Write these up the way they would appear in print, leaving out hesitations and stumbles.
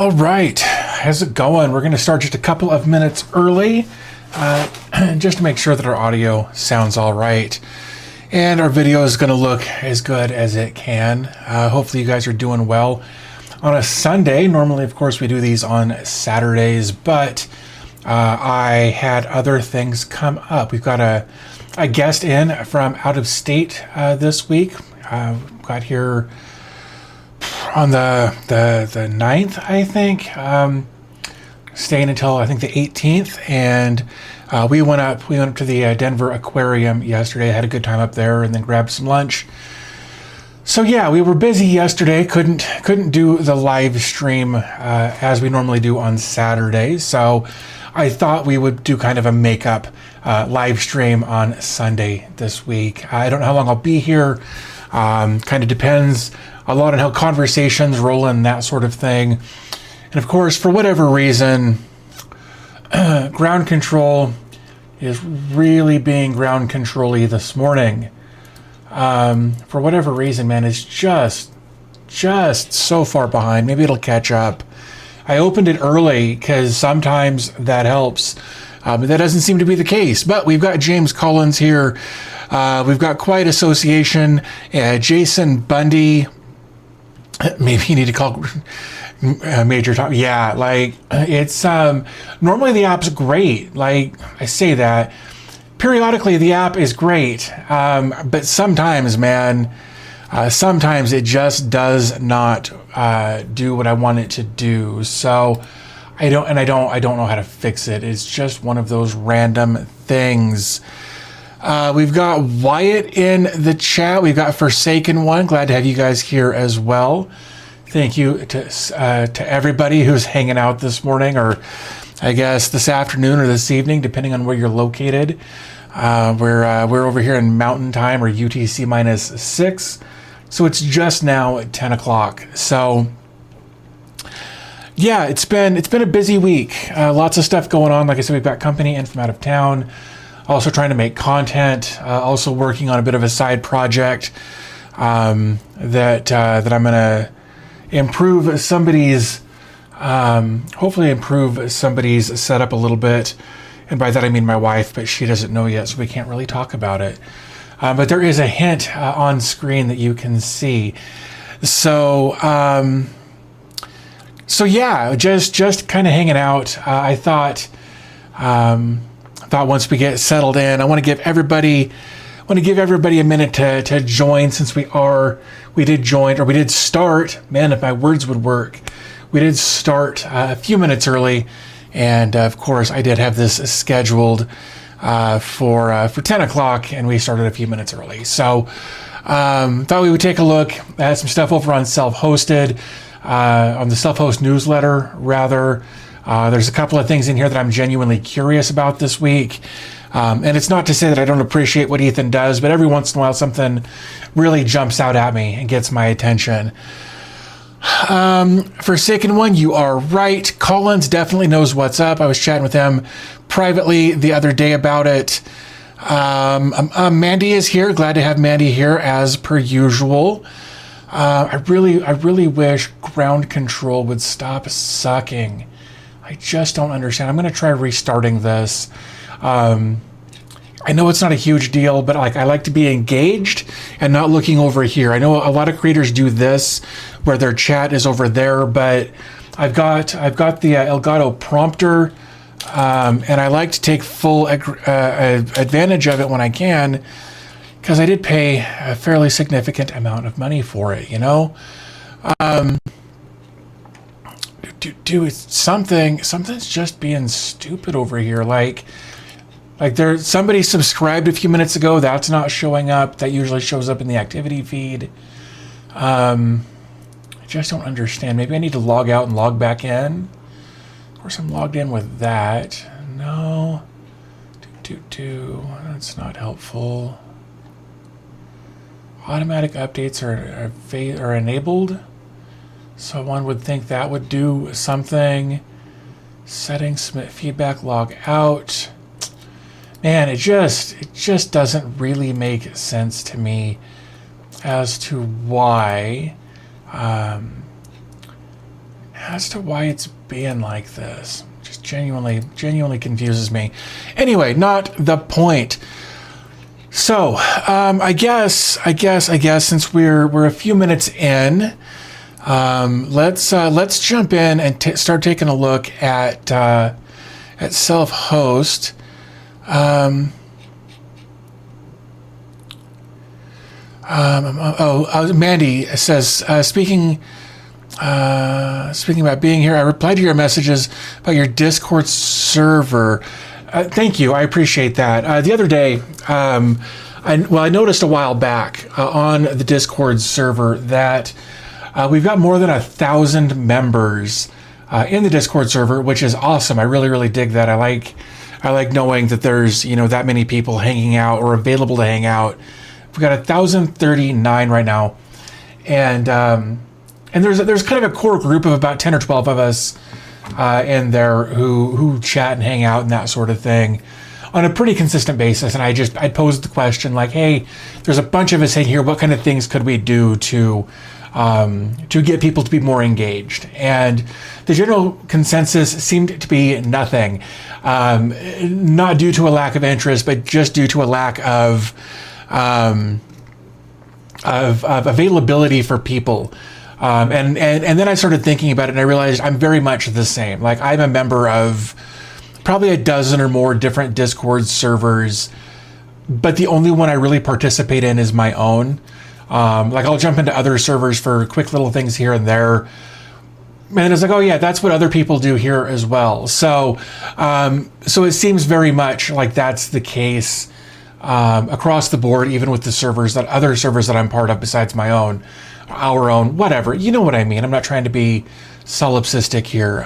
All right, how's it going? We're going to start just a couple of minutes early, just to make sure that our audio sounds all right. And our video is going to look as good as it can. Hopefully you guys are doing well on a Sunday. Normally, of course, we do these on Saturdays, but I had other things come up. We've got a guest in from out of state this week. Got here on the 9th, I think, staying until I think the 18th, and we went up to the Denver Aquarium yesterday. I had a good time up there, and then grabbed some lunch. So yeah, we were busy yesterday. Couldn't do the live stream as we normally do on Saturdays. So I thought we would do kind of a makeup live stream on Sunday this week. I don't know how long I'll be here. Kind of depends a lot on how conversations roll and that sort of thing. And of course, for whatever reason, ground control is really being ground control-y this morning. For whatever reason, man, it's just so far behind. Maybe it'll catch up. I opened it early because sometimes that helps. But that doesn't seem to be the case. But we've got James Collins here. We've got Quiet Association, Jason Bundy. Maybe you need to call Major Tom. Yeah, like it's normally the app's great. Like I say that periodically, the app is great, but sometimes, man, sometimes it just does not do what I want it to do. So I don't know how to fix it. It's just one of those random things. We've got Wyatt in the chat. We've got Forsaken One. Glad to have you guys here as well. Thank you to everybody who's hanging out this morning, or I guess this afternoon or this evening, depending on where you're located. We're over here in Mountain Time, or UTC -6, so it's just now at 10 o'clock. So yeah, it's been a busy week. Lots of stuff going on. Like I said, we've got company in from out of town. Also trying to make content. Also working on a bit of a side project that I'm gonna improve somebody's. Hopefully improve somebody's setup a little bit. And by that I mean my wife, but she doesn't know yet, so we can't really talk about it. But there is a hint on screen that you can see. So yeah, just kind of hanging out. I thought once we get settled in, I want to give everybody a minute to join, since we did start. Man, if my words would work, we did start a few minutes early. And of course, I did have this scheduled for 10 o'clock, and we started a few minutes early. So thought we would take a look at some stuff over on Self-Hosted, on the Self-Host newsletter, rather. There's a couple of things in here that I'm genuinely curious about this week. And it's not to say that I don't appreciate what Ethan does, but every once in a while something really jumps out at me and gets my attention. Forsaken One, you are right. Collins definitely knows what's up. I was chatting with him privately the other day about it. Mandy is here. Glad to have Mandy here as per usual. I really wish ground control would stop sucking. I just don't understand. I'm going to try restarting this. I know it's not a huge deal, but I like to be engaged and not looking over here. I know a lot of creators do this, where their chat is over there, but I've got the Elgato prompter, and I like to take full advantage of it when I can, because I did pay a fairly significant amount of money for it. You know, something's just being stupid over here. Like there's somebody subscribed a few minutes ago. That's not showing up. That usually shows up in the activity feed. I just don't understand. Maybe I need to log out and log back in. Of course, I'm logged in with that. No. That's not helpful. Automatic updates are enabled. So one would think that would do something. Settings, submit feedback, log out. Man, it just doesn't really make sense to me as to why as to why it's being like this. Just genuinely confuses me. Anyway, not the point. So, I guess since we're a few minutes in, let's jump in and start taking a look at self-host. Mandy says, speaking about being here, I replied to your messages about your Discord server. Thank you. I appreciate that. The other day, I noticed a while back on the Discord server that we've got more than 1,000 members in the Discord server, which is awesome. I really dig that. I like knowing that there's that many people hanging out or available to hang out. We've got 1,039 right now, and there's kind of a core group of about 10 or 12 of us in there who chat and hang out and that sort of thing on a pretty consistent basis. And I posed the question like, hey, there's a bunch of us in here. What kind of things could we do to get people to be more engaged? And the general consensus seemed to be nothing, not due to a lack of interest, but just due to a lack of availability for people. And then I started thinking about it, and I realized I'm very much the same. Like, I'm a member of probably a dozen or more different Discord servers, but the only one I really participate in is my own. Like, I'll jump into other servers for quick little things here and there. And it's like, oh yeah, that's what other people do here as well. So it seems very much like that's the case across the board, even with the other servers that I'm part of besides my own, our own, whatever. You know what I mean? I'm not trying to be solipsistic here.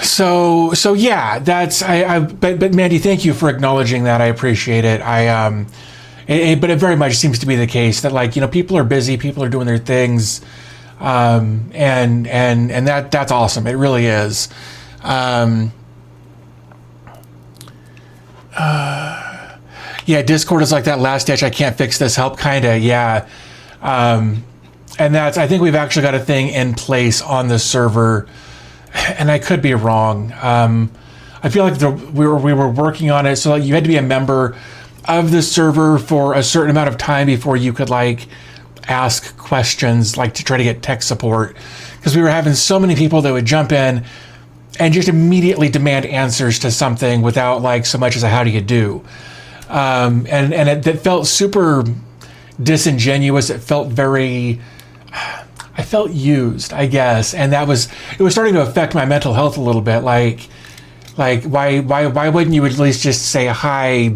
So yeah, but Mandy, thank you for acknowledging that. I appreciate it. But it very much seems to be the case that, like, people are busy, people are doing their things. And that's awesome. It really is. Yeah, Discord is like that last ditch, I can't fix this, help kinda, yeah. And I think we've actually got a thing in place on the server, and I could be wrong. I feel like we were working on it, so you had to be a member of the server for a certain amount of time before you could, like, ask questions, like to try to get tech support, because we were having so many people that would jump in and just immediately demand answers to something without, like, so much as a how do you do. And it felt super disingenuous. It felt I felt used, I guess, and it was starting to affect my mental health a little bit. Like why wouldn't you at least just say hi,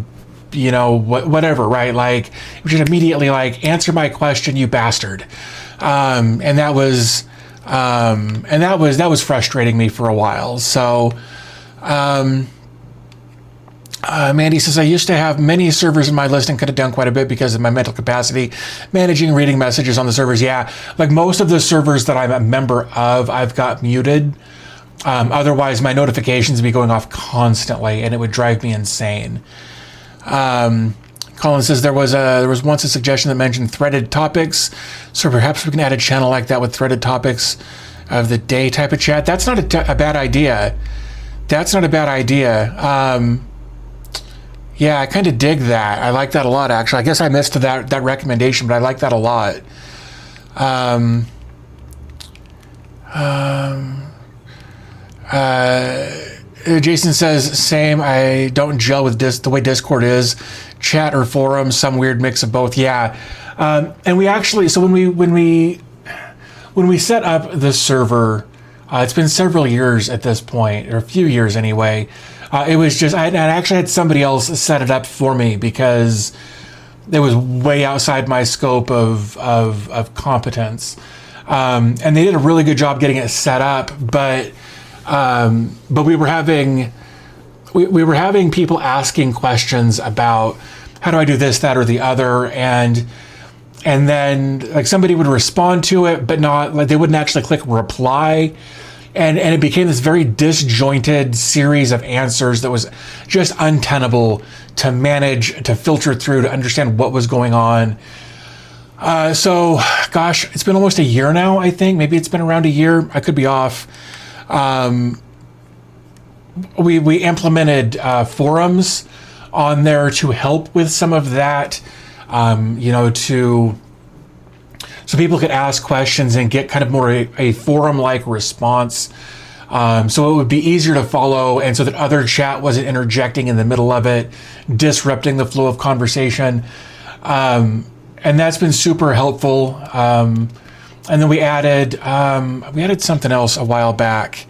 whatever, right? Like, you should immediately, like, answer my question, you bastard. And that was frustrating me for a while. So, Mandy says, I used to have many servers in my list and could have done quite a bit because of my mental capacity managing reading messages on the servers. Yeah, like most of the servers that I'm a member of, I've got muted. Otherwise, my notifications would be going off constantly, and it would drive me insane. Colin says there was once a suggestion that mentioned threaded topics, so perhaps we can add a channel like that with threaded topics of the day type of chat. That's not a bad idea. That's not a bad idea. Yeah, I kind of dig that. I like that a lot, actually. I guess I missed that recommendation, but I like that a lot. Jason says, same. I don't gel with the way Discord is. Chat or forums, some weird mix of both. Yeah. And we actually, so when we set up the server, it's been several years at this point, or a few years anyway. It was just, I actually had somebody else set it up for me because it was way outside my scope of competence. And they did a really good job getting it set up, but we were having people asking questions about how do I do this, that, or the other, and then, like, somebody would respond to it, but not, like, they wouldn't actually click reply. And it became this very disjointed series of answers that was just untenable to manage, to filter through, to understand what was going on. So, gosh, it's been almost a year now, I think. Maybe it's been around a year. I could be off. We implemented forums on there to help with some of that, so people could ask questions and get kind of more a forum-like response. So it would be easier to follow, and so that other chat wasn't interjecting in the middle of it, disrupting the flow of conversation. And that's been super helpful. And then we added something else a while back.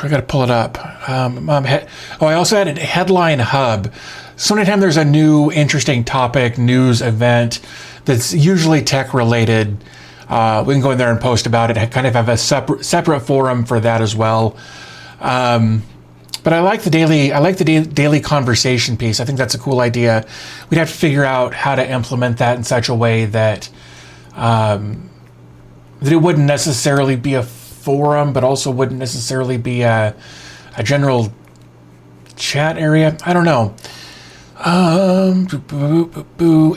I got to pull it up. I also added Headline Hub. So anytime there's a new interesting topic, news event that's usually tech related, we can go in there and post about it. I kind of have a separate forum for that as well. But I like the daily conversation piece. I think that's a cool idea. We'd have to figure out how to implement that in such a way that it wouldn't necessarily be a forum, but also wouldn't necessarily be a general chat area. I don't know.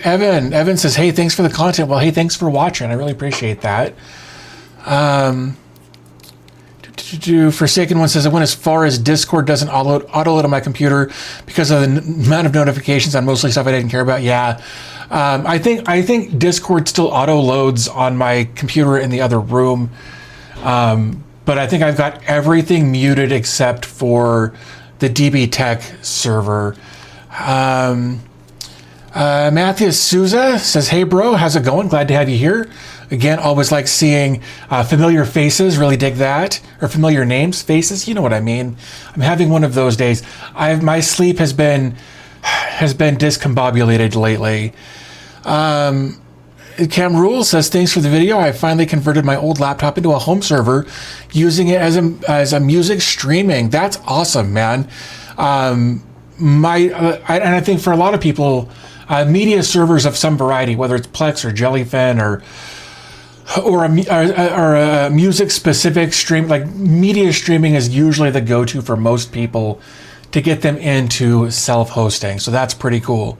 Evan says, hey, thanks for the content. Well, hey, thanks for watching. I really appreciate that. Forsaken One says, I went as far as Discord doesn't auto-load on my computer because of the amount of notifications on mostly stuff I didn't care about. Yeah. I think Discord still auto-loads on my computer in the other room. But I think I've got everything muted except for the DB Tech server. Matthew Souza says, hey bro, how's it going? Glad to have you here. Again, always like seeing familiar faces, really dig that. Or familiar names, faces, you know what I mean. I'm having one of those days. My sleep has been discombobulated lately. Cam Rule says, thanks for the video. I finally converted my old laptop into a home server using it as a music streaming. That's awesome, man. And I think for a lot of people, media servers of some variety, whether it's Plex or Jellyfin or a music specific stream, like media streaming is usually the go-to for most people to get them into self-hosting. So that's pretty cool.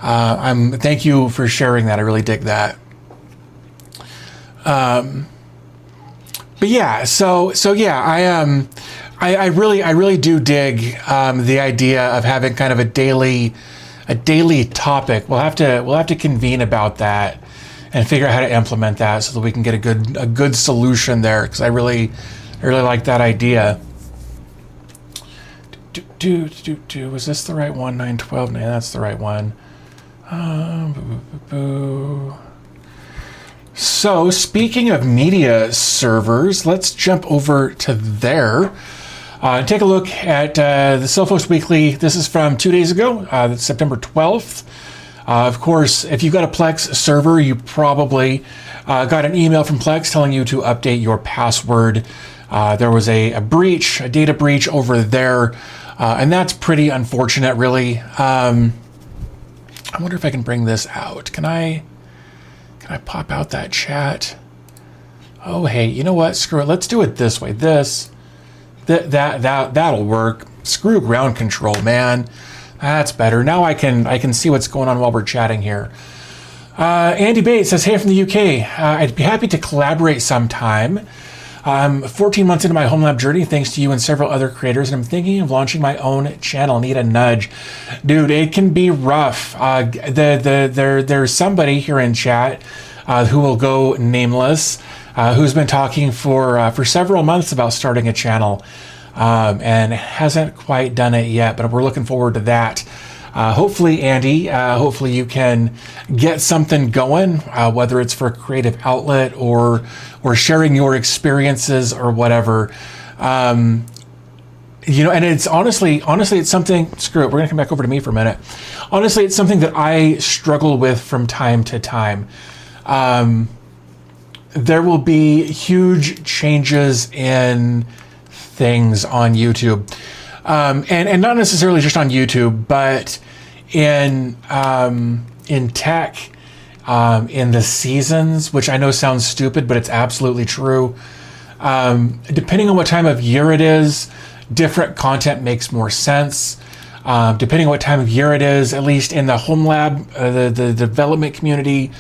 Thank you for sharing that. I really dig that. But yeah, so yeah, I really do dig the idea of having kind of a daily topic. We'll have to convene about that and figure out how to implement that so that we can get a good solution there, because I really like that idea. Was this the right one? 912? No, that's the right one. So speaking of media servers, let's jump over to there. Take a look at the Self-Host Weekly. This is from 2 days ago, September 12th. Of course, if you've got a Plex server, you probably got an email from Plex telling you to update your password. There was a data breach over there, and that's pretty unfortunate, really. I wonder if I can bring this out. Can I pop out that chat? Oh, hey, you know what? Screw it. Let's do it this way. That'll work. Screw ground control, man. That's better. Now I can see what's going on while we're chatting here. Andy Bates says, hey, from the UK. I'd be happy to collaborate sometime. I'm 14 months into my homelab journey, thanks to you and several other creators, and I'm thinking of launching my own channel. Need a nudge. Dude, it can be rough. There's somebody here in chat who will go nameless, who's been talking for several months about starting a channel and hasn't quite done it yet, but we're looking forward to that. Hopefully, Andy, hopefully you can get something going, whether it's for a creative outlet or sharing your experiences or whatever. And it's honestly, it's something, screw it, we're gonna come back over to me for a minute. Honestly, it's something that I struggle with from time to time. There will be huge changes in things on YouTube. And not necessarily just on YouTube, but in tech, in the seasons, which I know sounds stupid, but it's absolutely true. Depending on what time of year it is, different content makes more sense. depending on what time of year it is, at least in the homelab, the development community,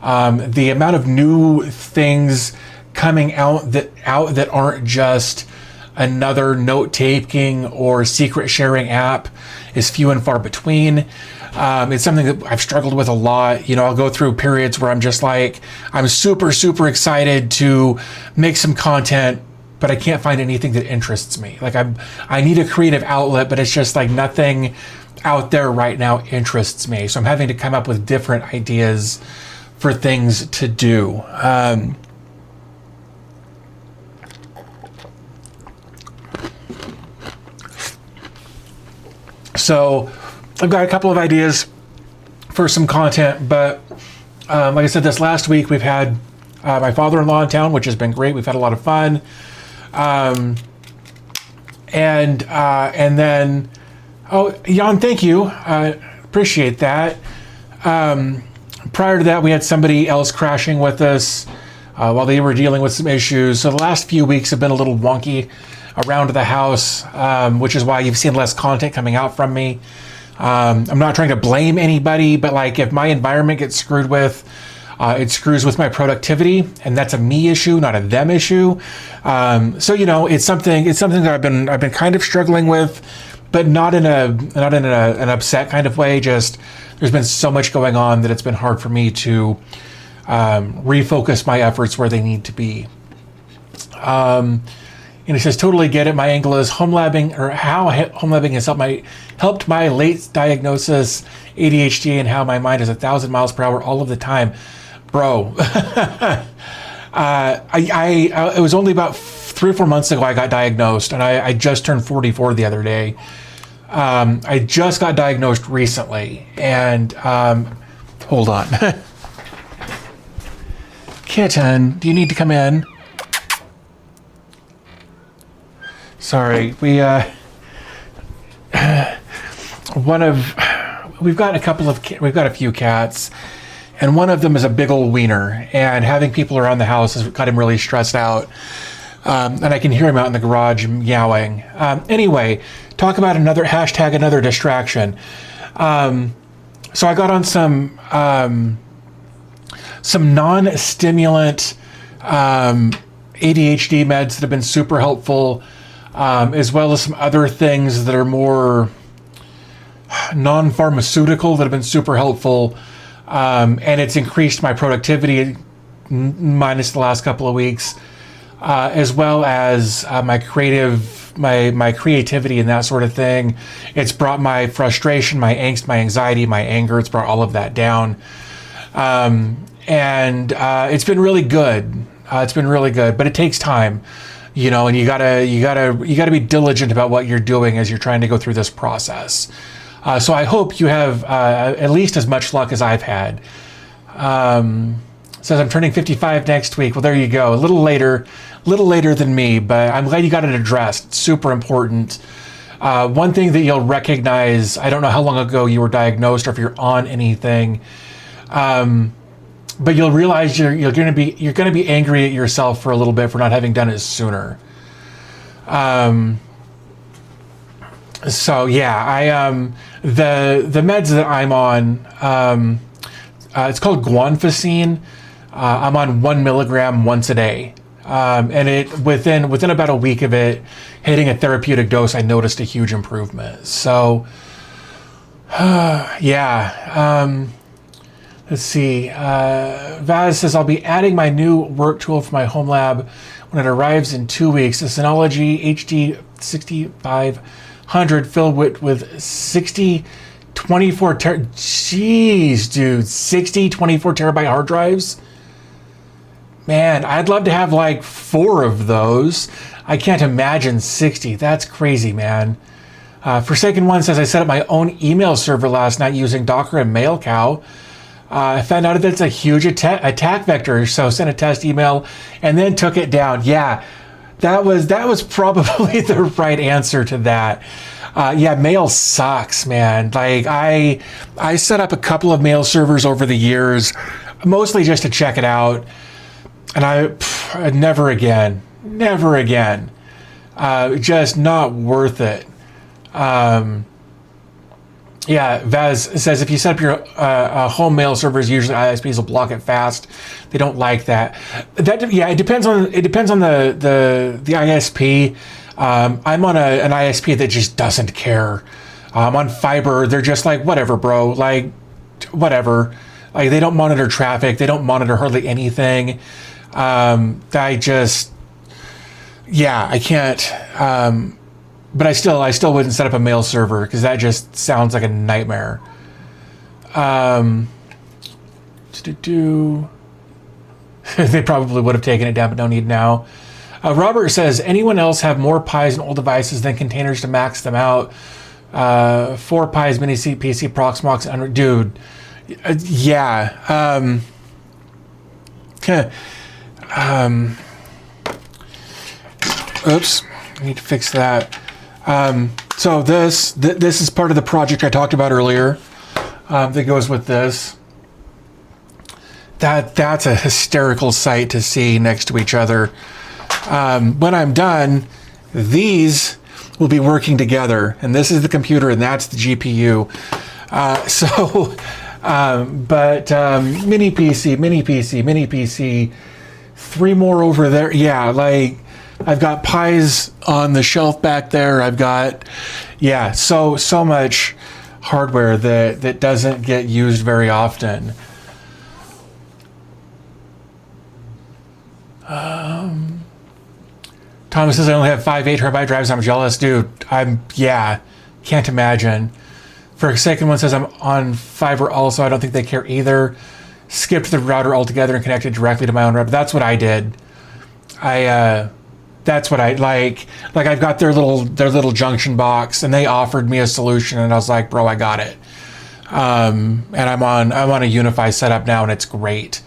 the amount of new things coming out that aren't just another note-taking or secret sharing app is few and far between. It's something that I've struggled with a lot. I'll go through periods where I'm just like, I'm super, super excited to make some content, but I can't find anything that interests me. Like I need a creative outlet, but it's just like nothing out there right now interests me. So I'm having to come up with different ideas for things to do. So I've got a couple of ideas for some content, but like I said, this last week we've had my father-in-law in town, which has been great. We've had a lot of fun. And then, Jan, thank you. Appreciate that. Prior to that, we had somebody else crashing with us while they were dealing with some issues. So the last few weeks have been a little wonky around the house, which is why you've seen less content coming out from me. I'm not trying to blame anybody, but like if my environment gets screwed with, it screws with my productivity, and that's a me issue, not a them issue. So it's something that I've been kind of struggling with, but not in an upset kind of way. Just there's been so much going on that it's been hard for me to refocus my efforts where they need to be. And it says, totally get it. My angle is homelabbing, or how homelabbing has helped my late diagnosis ADHD, and how my mind is 1,000 miles per hour all of the time. Bro, it was only about 3 or 4 months ago I got diagnosed, and I just turned 44 the other day. I just got diagnosed recently, and hold on. Kitten, do you need to come in? Sorry, we've got a few cats, and one of them is a big old wiener, and having people around the house has got him really stressed out. And I can hear him out in the garage meowing. Anyway, talk about another distraction. So I got on some non-stimulant ADHD meds that have been super helpful, as well as some other things that are more non-pharmaceutical that have been super helpful. And it's increased my productivity minus the last couple of weeks, as well as my creativity and that sort of thing. It's brought my frustration, my angst, my anxiety, my anger. It's brought all of that down. And it's been really good. But it takes time, and you gotta be diligent about what you're doing as you're trying to go through this process. So I hope you have at least as much luck as I've had. Says I'm turning 55 next week. Well, there you go. A little later than me, but I'm glad you got it addressed. It's super important. One thing that you'll recognize, I don't know how long ago you were diagnosed or if you're on anything, but you'll realize you're going to be angry at yourself for a little bit for not having done it sooner. So yeah, the meds that I'm on, it's called guanfacine. I'm on 1 milligram once a day. And it within about a week of it hitting a therapeutic dose, I noticed a huge improvement. So yeah, let's see. Vaz says, I'll be adding my new work tool for my home lab when it arrives in 2 weeks. The Synology HD 6500 filled with 60 24 jeez, dude, 60 24 terabyte hard drives. Man, I'd love to have like 4 of those. I can't imagine 60. That's crazy, man. Forsaken One says, I set up my own email server last night using Docker and MailCow. I found out that it's a huge attack vector, so sent a test email and then took it down. Yeah, that was probably the right answer to that. Yeah, mail sucks, man. Like I set up a couple of mail servers over the years, mostly just to check it out. And I never again, just not worth it. Yeah, Vaz says if you set up your home mail servers, usually ISPs will block it fast. They don't like that. It depends on the ISP. I'm on an ISP that just doesn't care. On fiber, they're just like, whatever, bro. Like, whatever. Like, they don't monitor traffic. They don't monitor hardly anything. I can't. But I still wouldn't set up a mail server because that just sounds like a nightmare. They probably would have taken it down, but no need now. Robert says, anyone else have more Pis and old devices than containers to max them out? 4 Pis, mini PC, Proxmox, dude. Yeah. Oops. I need to fix that. So this is part of the project I talked about earlier. That goes with this. That's a hysterical sight to see next to each other. When I'm done, these will be working together, and this is the computer, and that's the GPU. Mini PC, 3 more over there. Yeah, like I've got Pis on the shelf back there. I've got, so much hardware that doesn't get used very often. Thomas says I only have 5 8TB drives. I'm jealous, dude. Can't imagine. For a second one says I'm on fiber also. I don't think they care either. Skipped the router altogether and connected directly to my own router. That's what I did. That's what I like. Like I've got their little junction box, and they offered me a solution, and I was like, bro, I got it. And I'm on a Unify setup now, and it's great.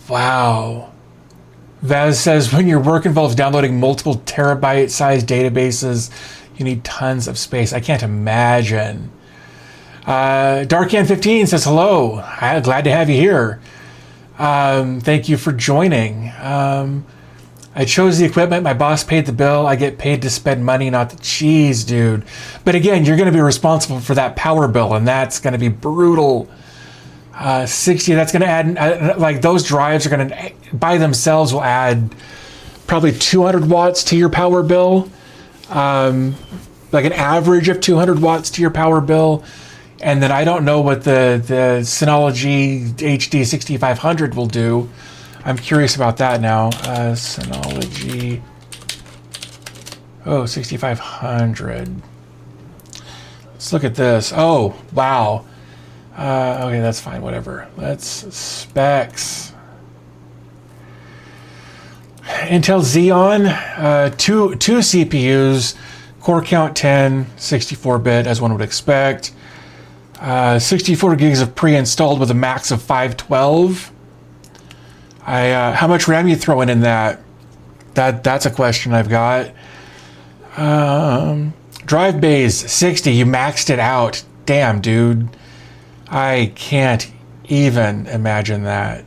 Wow. Vaz says, when your work involves downloading multiple terabyte-sized databases, you need tons of space. I can't imagine. Darkan15 says, hello. Glad to have you here. Thank you for joining. I chose the equipment. My boss paid the bill. I get paid to spend money, not the cheese, dude. But again, you're going to be responsible for that power bill, and that's going to be brutal. 60, that's going to add, like those drives are going to, by themselves, will add probably 200 watts to your power bill. Like an average of 200 watts to your power bill. And then I don't know what the Synology HD 6500 will do. I'm curious about that now. Synology 6500. Let's look at this. Oh, wow. Okay, that's fine, whatever. Let's specs. Intel Xeon, two CPUs, core count 10, 64-bit, as one would expect. 64 gigs of pre-installed with a max of 512. How much RAM you throwing in that? That's a question I've got. Drive bays 60. You maxed it out. Damn, dude. I can't even imagine that.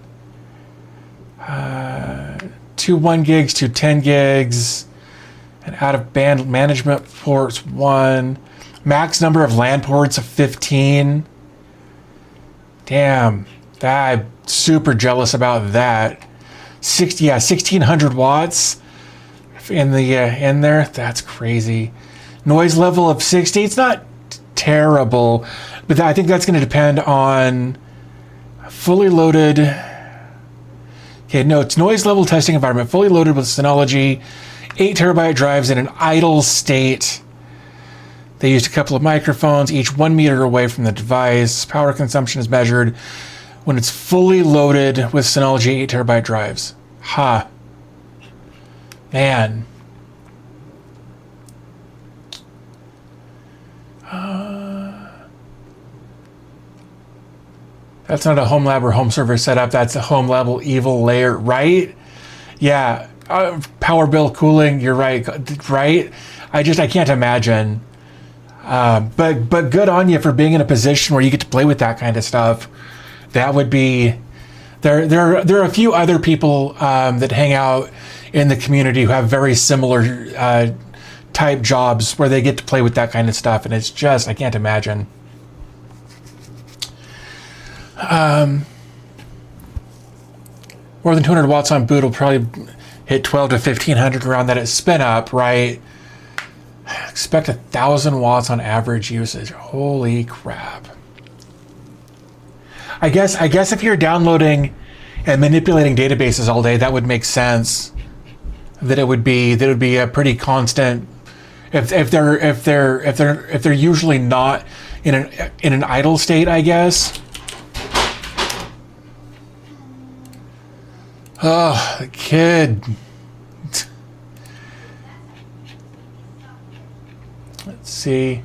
2 1 gigs, 2 10 gigs, and out of band management ports 1. Max number of LAN ports of 15. Damn, I'm super jealous about that. 1600 watts in there. That's crazy. Noise level of 60. It's not terrible, but I think that's going to depend on fully loaded. Okay, no, it's noise level testing environment, fully loaded with Synology, 8TB drives in an idle state. They used a couple of microphones, each 1 meter away from the device. Power consumption is measured when it's fully loaded with Synology 8TB drives. Ha. Man. That's not a home lab or home server setup. That's a home level evil layer, right? Yeah. Power bill cooling. You're right. Right. I can't imagine. But good on you for being in a position where you get to play with that kind of stuff. That would be. There are a few other people that hang out in the community who have very similar type jobs where they get to play with that kind of stuff, and it's just, I can't imagine. More than 200 watts on boot will probably hit 12 to 1500 around that. It's spin up, right? Expect 1,000 watts on average usage. Holy crap. I guess if you're downloading and manipulating databases all day, that would make sense. That it would be a pretty constant. If they're usually not in an idle state, I guess. Oh, the kid. Let's see.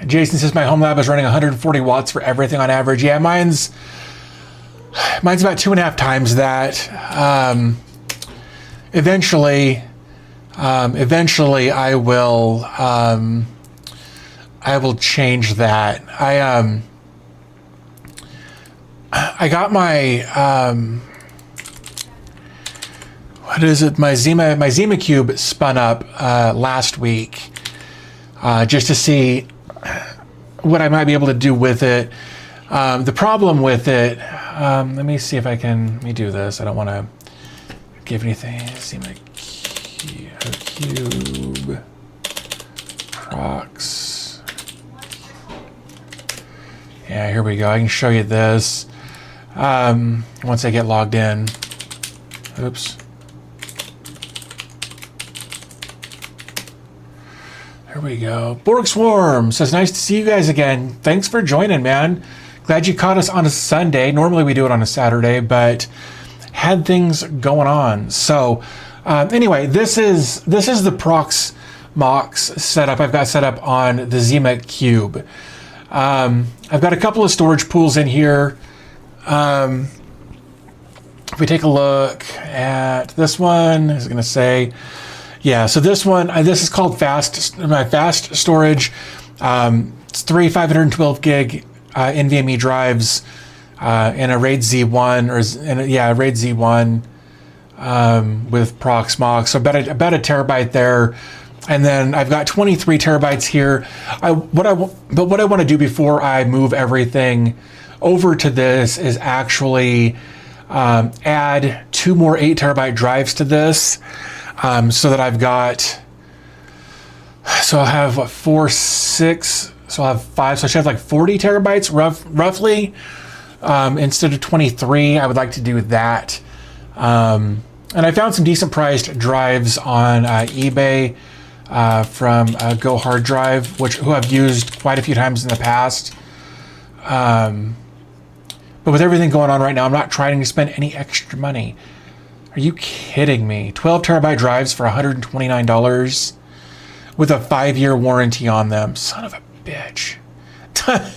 Jason says my home lab is running 140 watts for everything on average. Yeah, mine's about 2.5 times that. Eventually I will change that. I got my what is it? My Zima Cube spun up last week just to see what I might be able to do with it. The problem with it, let me see if I can. Let me do this. I don't want to give anything. Zima Cube prox. Yeah, here we go. I can show you this once I get logged in. Oops. There we go. Borg Swarm says, nice to see you guys again. Thanks for joining, man. Glad you caught us on a Sunday. Normally we do it on a Saturday, but had things going on. So anyway, this is the Prox Mox setup I've got set up on the Zima Cube. I've got a couple of storage pools in here. If we take a look at this one, I was going to say, yeah, so this one, this is called my fast storage. It's 3 512 gig NVMe drives in a RAID Z1, RAID Z1 with Prox Mox. So about a terabyte there. And then I've got 23 terabytes here. What I want to do before I move everything over to this is actually add 2 more 8 terabyte drives to this. So that I've got, so I'll have what, 4, 6, so I'll have 5, so I should have like 40 terabytes roughly, instead of 23. I would like to do that. And I found some decent priced drives on eBay from Go Hard Drive, who I've used quite a few times in the past. But with everything going on right now, I'm not trying to spend any extra money. Are you kidding me? 12 terabyte drives for $129 with a 5-year warranty on them. Son of a bitch. Because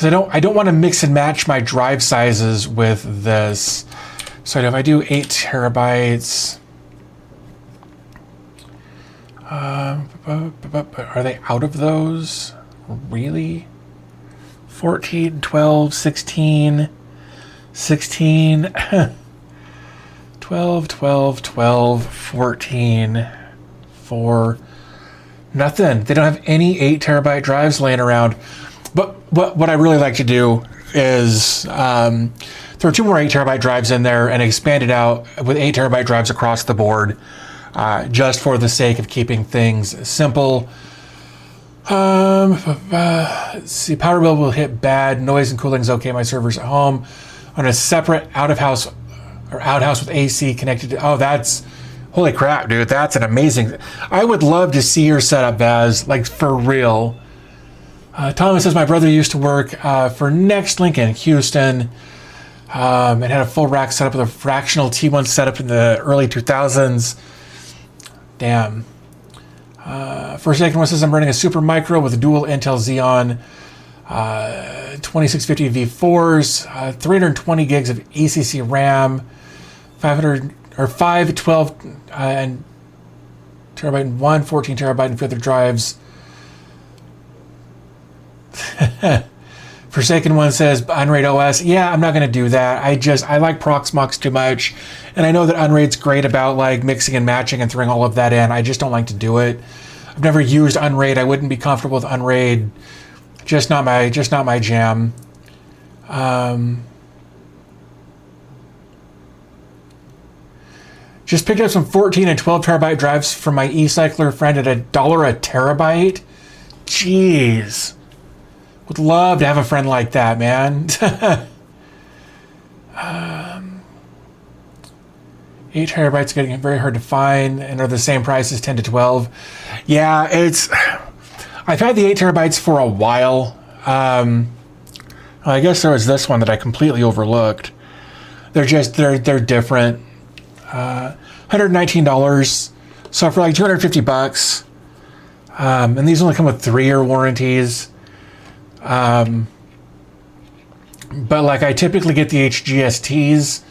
I don't want to mix and match my drive sizes with this. So if I do 8 terabytes, are they out of those? Really? 14, 12, 16... 16, 12, 12, 12, 14, 4, nothing. They don't have any 8 terabyte drives laying around. But what I really like to do is throw 2 more 8 terabyte drives in there and expand it out with 8 terabyte drives across the board, just for the sake of keeping things simple. Let's see, power bill will hit bad. Noise and cooling's okay. My server's at home on a separate outhouse with AC connected to, that's, holy crap, dude, that's an amazing, I would love to see your setup, Vaz, like for real. Thomas says, my brother used to work for NextLink in Houston and had a full rack setup with a fractional T1 setup in the early 2000s. Damn. For a second one says, I'm running a Super Micro with a dual Intel Xeon 2650 V4s, 320 gigs of ECC RAM, 512 and terabyte and 14 terabyte and 2 other drives. Forsaken One says Unraid OS. Yeah, I'm not going to do that. I like Proxmox too much, and I know that Unraid's great about like mixing and matching and throwing all of that in. I just don't like to do it. I've never used Unraid. I wouldn't be comfortable with Unraid. Just not my jam. Just picked up some 14 and 12 terabyte drives from my eCycler friend at $1 a terabyte. Jeez. Would love to have a friend like that, man. 8 terabytes getting very hard to find and are the same price as 10 to 12. Yeah, I've had the 8 terabytes for a while. I guess there was this one that I completely overlooked. They're different. $119. So for like $250. And these only come with 3-year warranties. But like I typically get the HGSTs.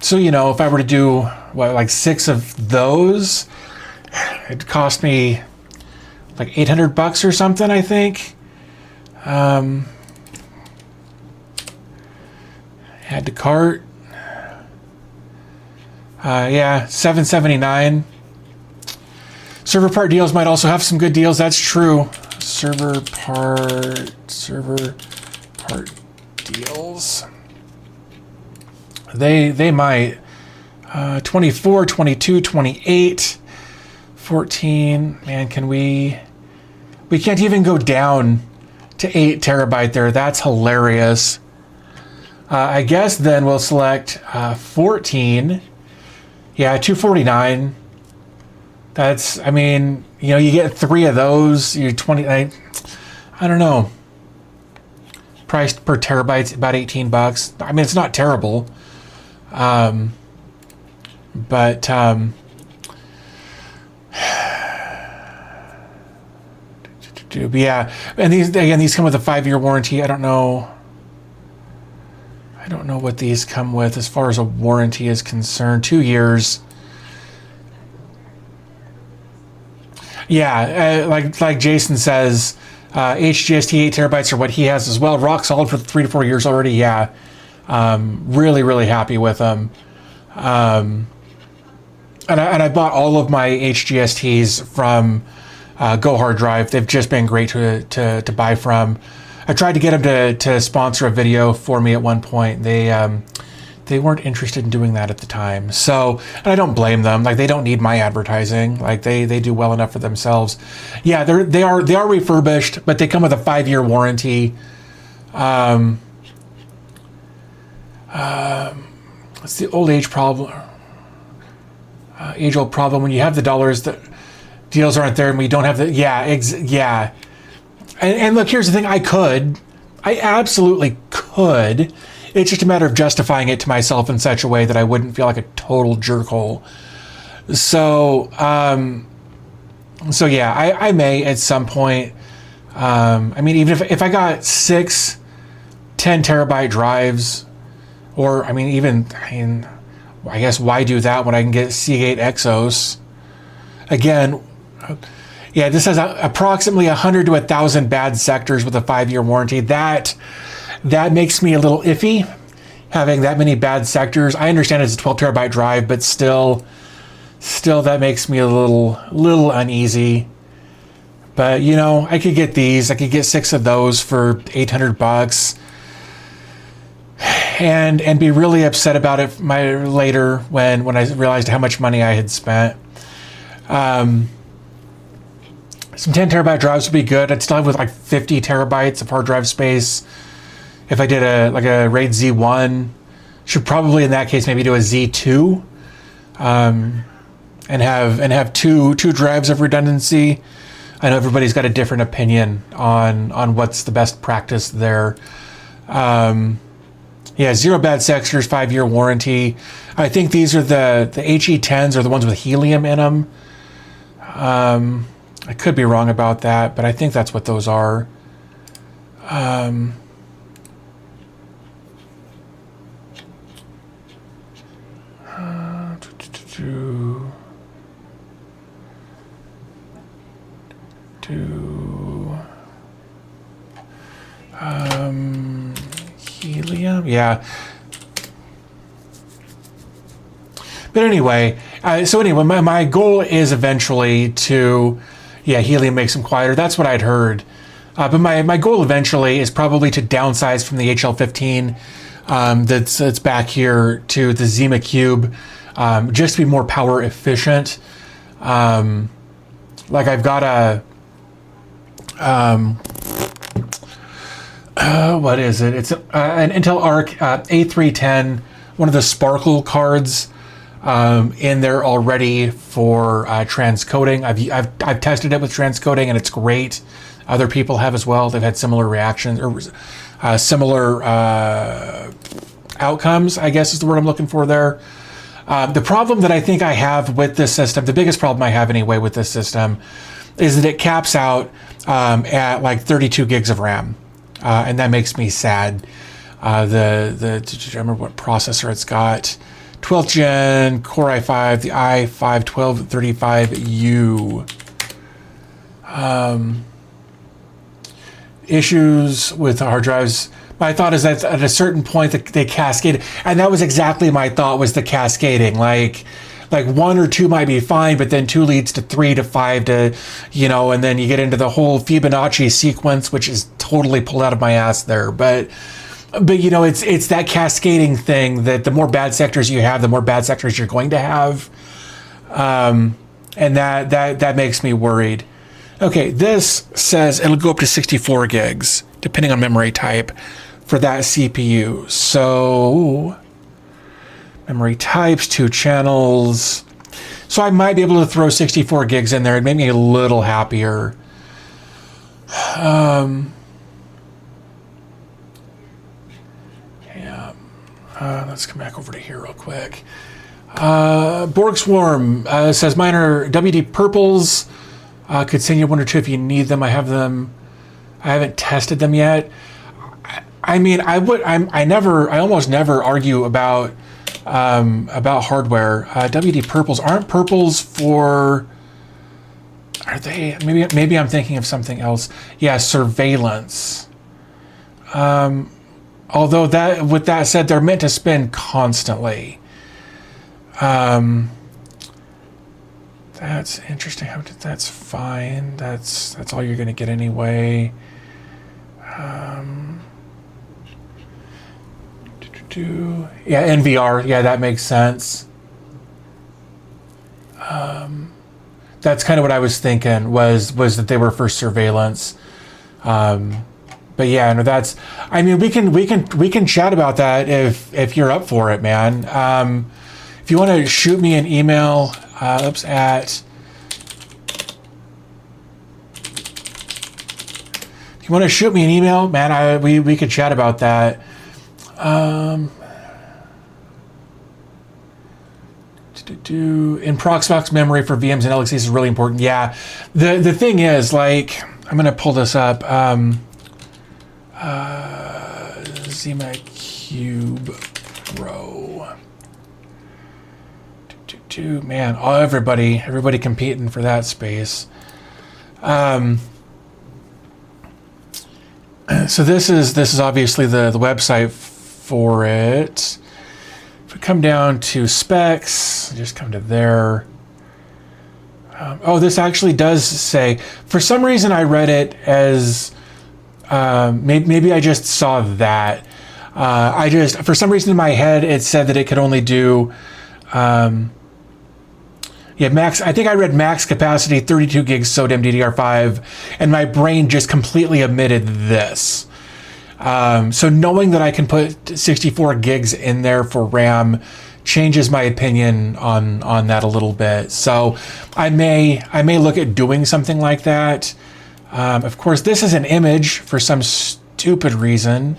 So, you know, if I were to do like 6 of those, it'd cost me like $800 or something, I think. Add to cart. Yeah, $779. Server part deals might also have some good deals. That's true. Server part deals. They might. 24, 22, 28, 14. Man, can we can't even go down to 8 terabyte there. That's hilarious. I guess then we'll select 14. Yeah, $249. That's, I mean, you know, you get 3 of those. You're 20. I don't know. Price per terabyte's about $18. I mean, it's not terrible. But yeah, and these come with a 5-year warranty. I don't know what these come with as far as a warranty is concerned. 2 years. Yeah, like Jason says, HGST 8 terabytes are what he has as well. Rock solid for 3 to 4 years already. Yeah, really, really happy with them. And I bought all of my HGSTs from Go Hard Drive. They've just been great to buy from. I tried to get them to sponsor a video for me at one point. They weren't interested in doing that at the time. So, and I don't blame them. Like, they don't need my advertising. Like, they do well enough for themselves. Yeah, they are refurbished, but they come with a 5-year warranty. It's the old age problem. Age-old problem when you have the dollars, the deals aren't there, and we don't have the yeah. And look, here's the thing: I absolutely could. It's just a matter of justifying it to myself in such a way that I wouldn't feel like a total jerkhole. So yeah, I may at some point. I mean, even if I got 6 10 terabyte drives, or I guess why do that when I can get Seagate Exos? Again, yeah, this has approximately 100 to 1,000 bad sectors with a 5-year warranty. That makes me a little iffy, having that many bad sectors. I understand it's a 12 terabyte drive, but still that makes me a little uneasy. But you know, I could get these. I could get 6 of those for $800. And be really upset about it later when I realized how much money I had spent. Some 10 terabyte drives would be good. I'd still have with like 50 terabytes of hard drive space. If I did a RAID Z1, should probably in that case maybe do a Z2, and have two drives of redundancy. I know everybody's got a different opinion on what's the best practice there. Yeah, 0 bad sectors, 5-year warranty. I think these are the HE10s are the ones with helium in them. I could be wrong about that, but I think that's what those are. yeah. But anyway, my goal is eventually to, helium makes them quieter. That's what I'd heard. But my goal eventually is probably to downsize from the HL15 that's back here to the Zima Cube, just to be more power efficient. Like I've got a, what is it? It's an Intel Arc A310, one of the Sparkle cards. In there already for transcoding. I've tested it with transcoding and it's great. Other people have as well. They've had similar reactions or similar outcomes, I guess is the word I'm looking for there. The problem that I think I have with this system, the biggest problem I have anyway with this system, is that it caps out at like 32 gigs of RAM, and that makes me sad. I remember what processor it's got. 12th gen Core i5, the i5-1235U. Issues with hard drives. My thought is that at a certain point that they cascade, and that was exactly my thought, was the cascading. Like 1 or 2 might be fine, but then 2 leads to 3 to 5 to, and then you get into the whole Fibonacci sequence, which is totally pulled out of my ass there. But it's that cascading thing that the more bad sectors you have, the more bad sectors you're going to have, and that makes me worried. Okay, this says it'll go up to 64 gigs depending on memory type for that CPU. So memory types, 2 channels. So I might be able to throw 64 gigs in there. It made me a little happier. Let's come back over to here real quick. Borg Swarm says mine are WD purples. Could send you 1 or 2 if you need them. I have them. I haven't tested them yet. I almost never argue about hardware. WD purples aren't purples for. Are they? Maybe I'm thinking of something else. Yeah, surveillance. Although with that said, they're meant to spin constantly. That's interesting. That's fine. That's all you're going to get anyway. Yeah, NVR. Yeah, that makes sense. That's kind of what I was thinking was that they were for surveillance. But yeah, no, that's. I mean, we can chat about that if you're up for it, man. If you want to shoot me an email, if you want to shoot me an email, man, we could chat about that. In Proxmox memory for VMs and LXCs is really important. Yeah, the thing is, like, I'm gonna pull this up. Zima Cube Pro. Man, everybody competing for that space. So this is obviously the website for it. If we come down to specs, just come to there. This actually does say, for some reason I read it as, maybe I just saw that. For some reason in my head, it said that it could only do, max. I think I read max capacity 32 gigs SODIMM DDR5, and my brain just completely omitted this. So knowing that I can put 64 gigs in there for RAM changes my opinion on that a little bit. So I may look at doing something like that. Of course, this is an image for some stupid reason.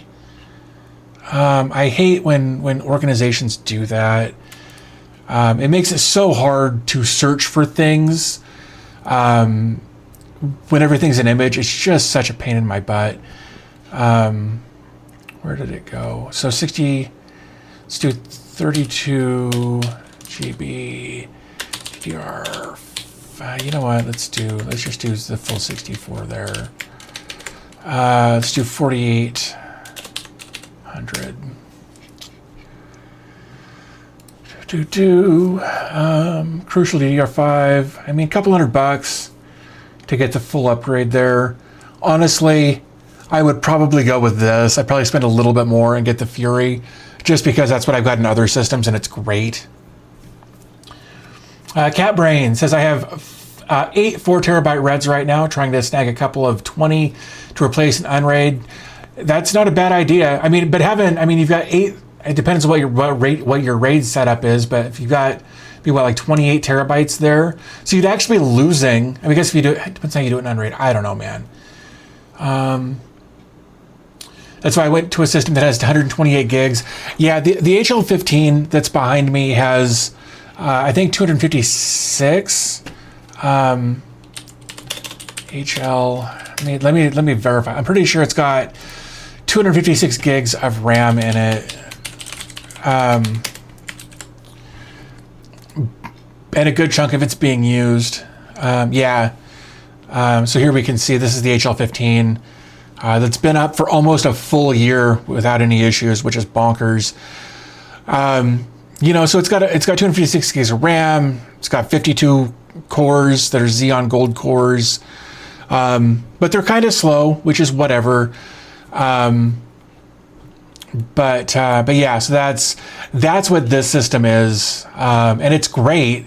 I hate when organizations do that. It makes it so hard to search for things. When everything's an image, it's just such a pain in my butt. Where did it go? So let's do 32 GB DDR. You know what? Let's just do the full 64 there. Let's do 4800. Crucial DDR5. I mean, a couple $100 to get the full upgrade there. Honestly, I would probably go with this. I'd probably spend a little bit more and get the Fury, just because that's what I've got in other systems and it's great. Cat Brain says I have 8 4TB Reds right now, trying to snag a couple of 20 to replace an unraid. That's not a bad idea. I mean, but you've got 8. It depends on what your RAID setup is, but if you've got like 28 terabytes there, so you'd actually be losing. I mean, I guess if you do, it depends how you do it in unraid. I don't know, man. That's why I went to a system that has 128 gigs. Yeah, the HL15 that's behind me has, I think 256. HL. Let me verify. I'm pretty sure it's got 256 gigs of RAM in it. And a good chunk of it's being used. So here we can see this is the HL15 that's been up for almost a full year without any issues, which is bonkers. So it's got 256 gigs of RAM. It's got 52 cores that are Xeon Gold cores, but they're kind of slow, which is whatever. But yeah, so that's what this system is, and it's great.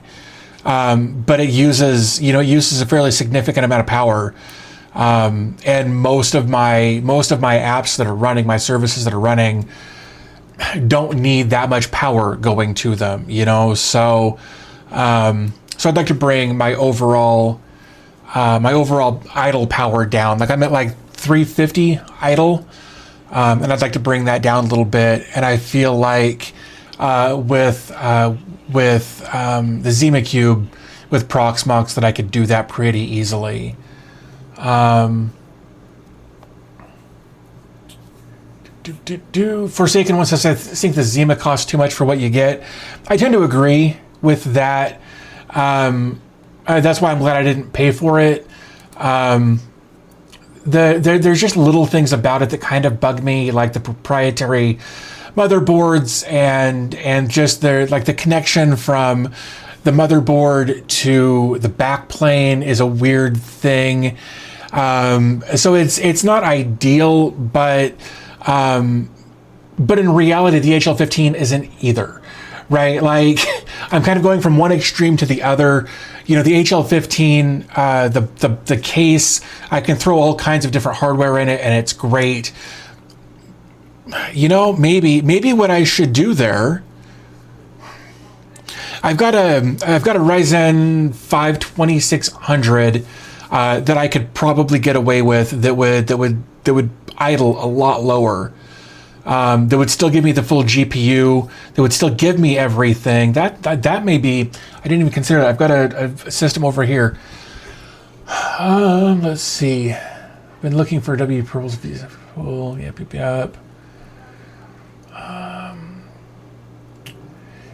But it uses a fairly significant amount of power, and most of my apps that are running, my services that are running, don't need that much power going to them. So I'd like to bring my overall idle power down. Like I'm at like 350 idle. And I'd like to bring that down a little bit. And I feel like with the Zima Cube with Proxmox that I could do that pretty easily. Forsaken one says, I think the Zima costs too much for what you get. I tend to agree with that. That's why I'm glad I didn't pay for it. There's just little things about it that kind of bug me, like the proprietary motherboards and just the connection from the motherboard to the backplane is a weird thing. So it's not ideal, but in reality, the HL15 isn't either, right? Like I'm kind of going from one extreme to the other. The HL15, the case, I can throw all kinds of different hardware in it, and it's great. Maybe what I should do there. I've got a Ryzen 5 2600 that I could probably get away with that would idle a lot lower. That would still give me the full GPU. That would still give me everything. That may be. I didn't even consider that. I've got a system over here. Let's see. Been looking for W Purples Visa. Yep.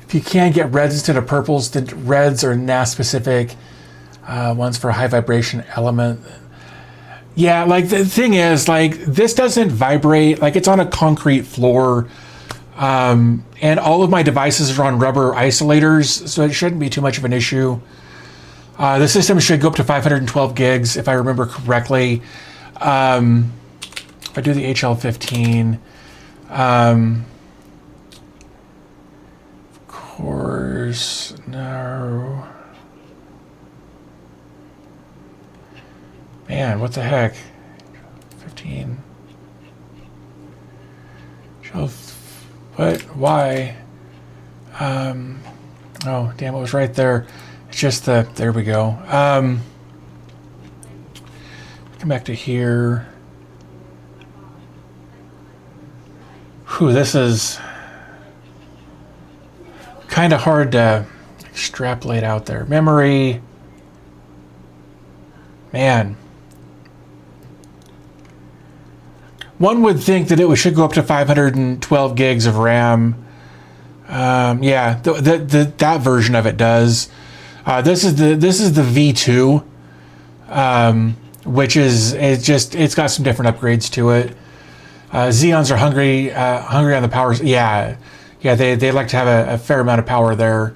If you can get reds instead of purples, the reds are NAS specific ones for high vibration element. Yeah, like the thing is, like this doesn't vibrate, like it's on a concrete floor, and all of my devices are on rubber isolators, so it shouldn't be too much of an issue. The system should go up to 512 gigs, if I remember correctly. If I do the HL15, of course, no. Man, what the heck? 15. What? Why? Oh, damn, it was right there. It's just there we go. Come back to here. Whew, this is kind of hard to extrapolate out there. Memory. Man. One would think that it should go up to 512 gigs of RAM. Yeah, that version of it does. This is the V2, which it's got some different upgrades to it. Xeons are hungry on the power. Yeah, Yeah, they like to have a fair amount of power there.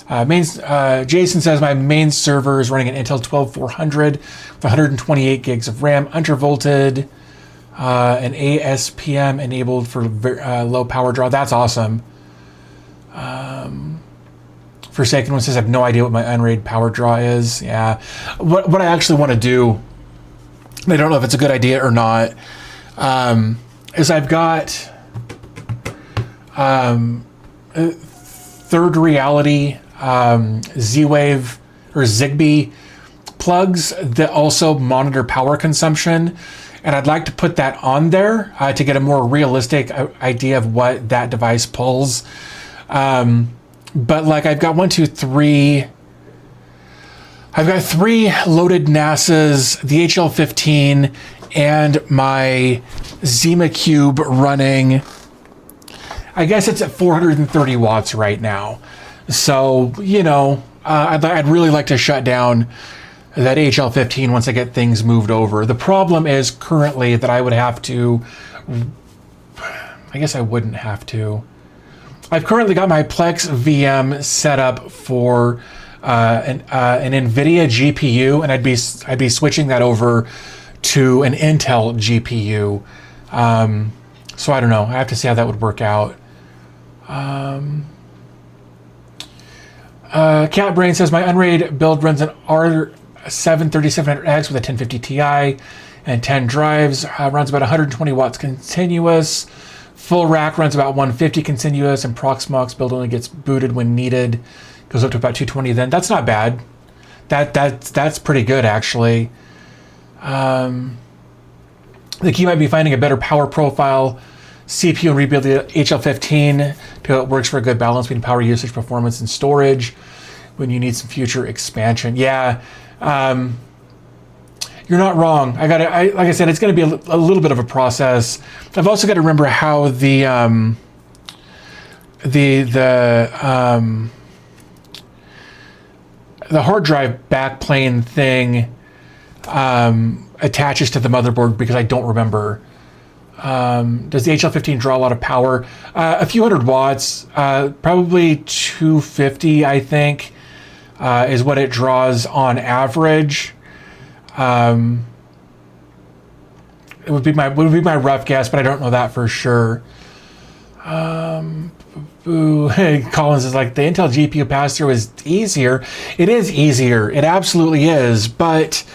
Jason says my main server is running an Intel 12400 with 128 gigs of RAM, undervolted, an ASPM enabled for low power draw. That's awesome. Forsaken One says I have no idea what my unrated power draw is. Yeah, what I actually want to do, I don't know if it's a good idea or not, is I've got Third Reality Z-Wave or Zigbee plugs that also monitor power consumption, and I'd like to put that on there to get a more realistic idea of what that device pulls. But like I've got three loaded NASA's, the HL15, and my Zima Cube running. I guess it's at 430 watts right now. So, you know, I'd really like to shut down that HL15 once I get things moved over. The problem is currently that I would have to, I guess I wouldn't have to. I've currently got my Plex VM set up for an NVIDIA GPU, and I'd be switching that over to an Intel GPU. So I don't know. I have to see how that would work out. Catbrain says my unrated build runs an R7 3700X with a 1050 Ti and 10 drives. Runs about 120 watts continuous. Full rack runs about 150 continuous, and Proxmox build only gets booted when needed. Goes up to about 220 then. That's not bad. That's pretty good actually. I think you might be finding a better power profile CPU and rebuild the HL15 till it works for a good balance between power usage, performance, and storage when you need some future expansion. Yeah, you're not wrong. Like I said, it's going to be a little bit of a process. I've also got to remember how the hard drive backplane thing attaches to the motherboard, because I don't remember. Does the HL15 draw a lot of power? A few hundred watts, probably 250, I think, is what it draws on average. It would be my rough guess, but I don't know that for sure. Hey, Collins is like, the Intel GPU pass-through is easier. It is easier. It absolutely is, but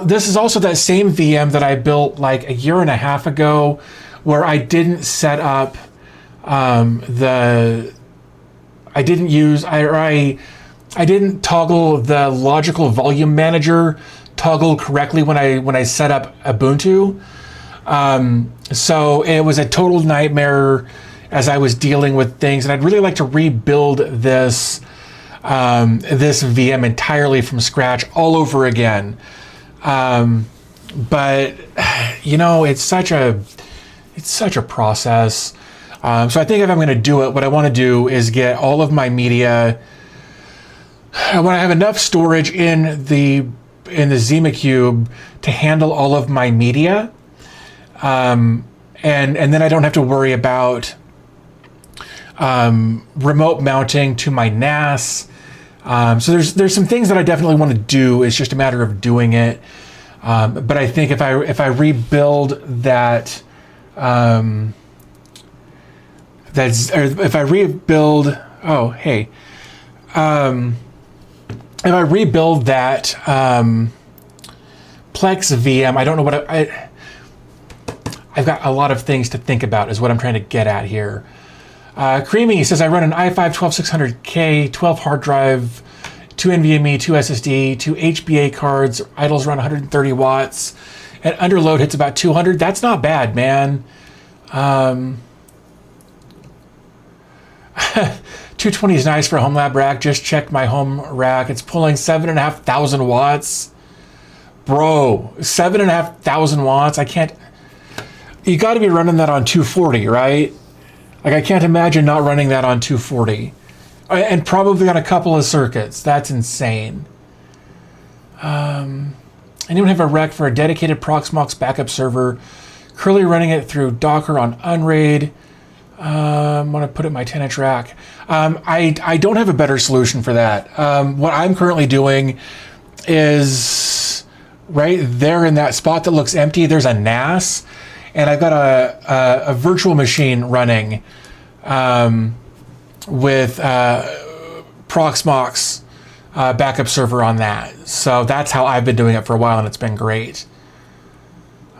this is also that same VM that I built like a year and a half ago, where I didn't set up I didn't toggle the logical volume manager toggle correctly when I set up Ubuntu. So it was a total nightmare as I was dealing with things, and I'd really like to rebuild this VM entirely from scratch all over again. But you know, it's such a process. So I think if I'm going to do it, what I want to do is get all of my media. I want to have enough storage in the Zima Cube to handle all of my media, and then I don't have to worry about remote mounting to my NAS. So there's some things that I definitely want to do. It's just a matter of doing it. But I think if I rebuild that, if I rebuild that Plex VM, I don't know what I've got a lot of things to think about, is what I'm trying to get at here. Creamy says I run an i5 12600K, 12 hard drive, 2 NVMe, 2 SSD, 2 HBA cards, idles around 130 watts, and underload hits about 200. That's not bad, man. 220 is nice for a homelab rack. Just checked my home rack. It's pulling 7,500 watts. Bro, 7,500 watts. I can't. You got to be running that on 240, right? Like, I can't imagine not running that on 240. And probably on a couple of circuits. That's insane. Anyone have a rec for a dedicated Proxmox backup server? Currently running it through Docker on Unraid. I want to put it in my 10-inch rack. I don't have a better solution for that. What I'm currently doing is right there in that spot that looks empty, there's a NAS, and I've got a virtual machine running with Proxmox backup server on that. So that's how I've been doing it for a while, and it's been great.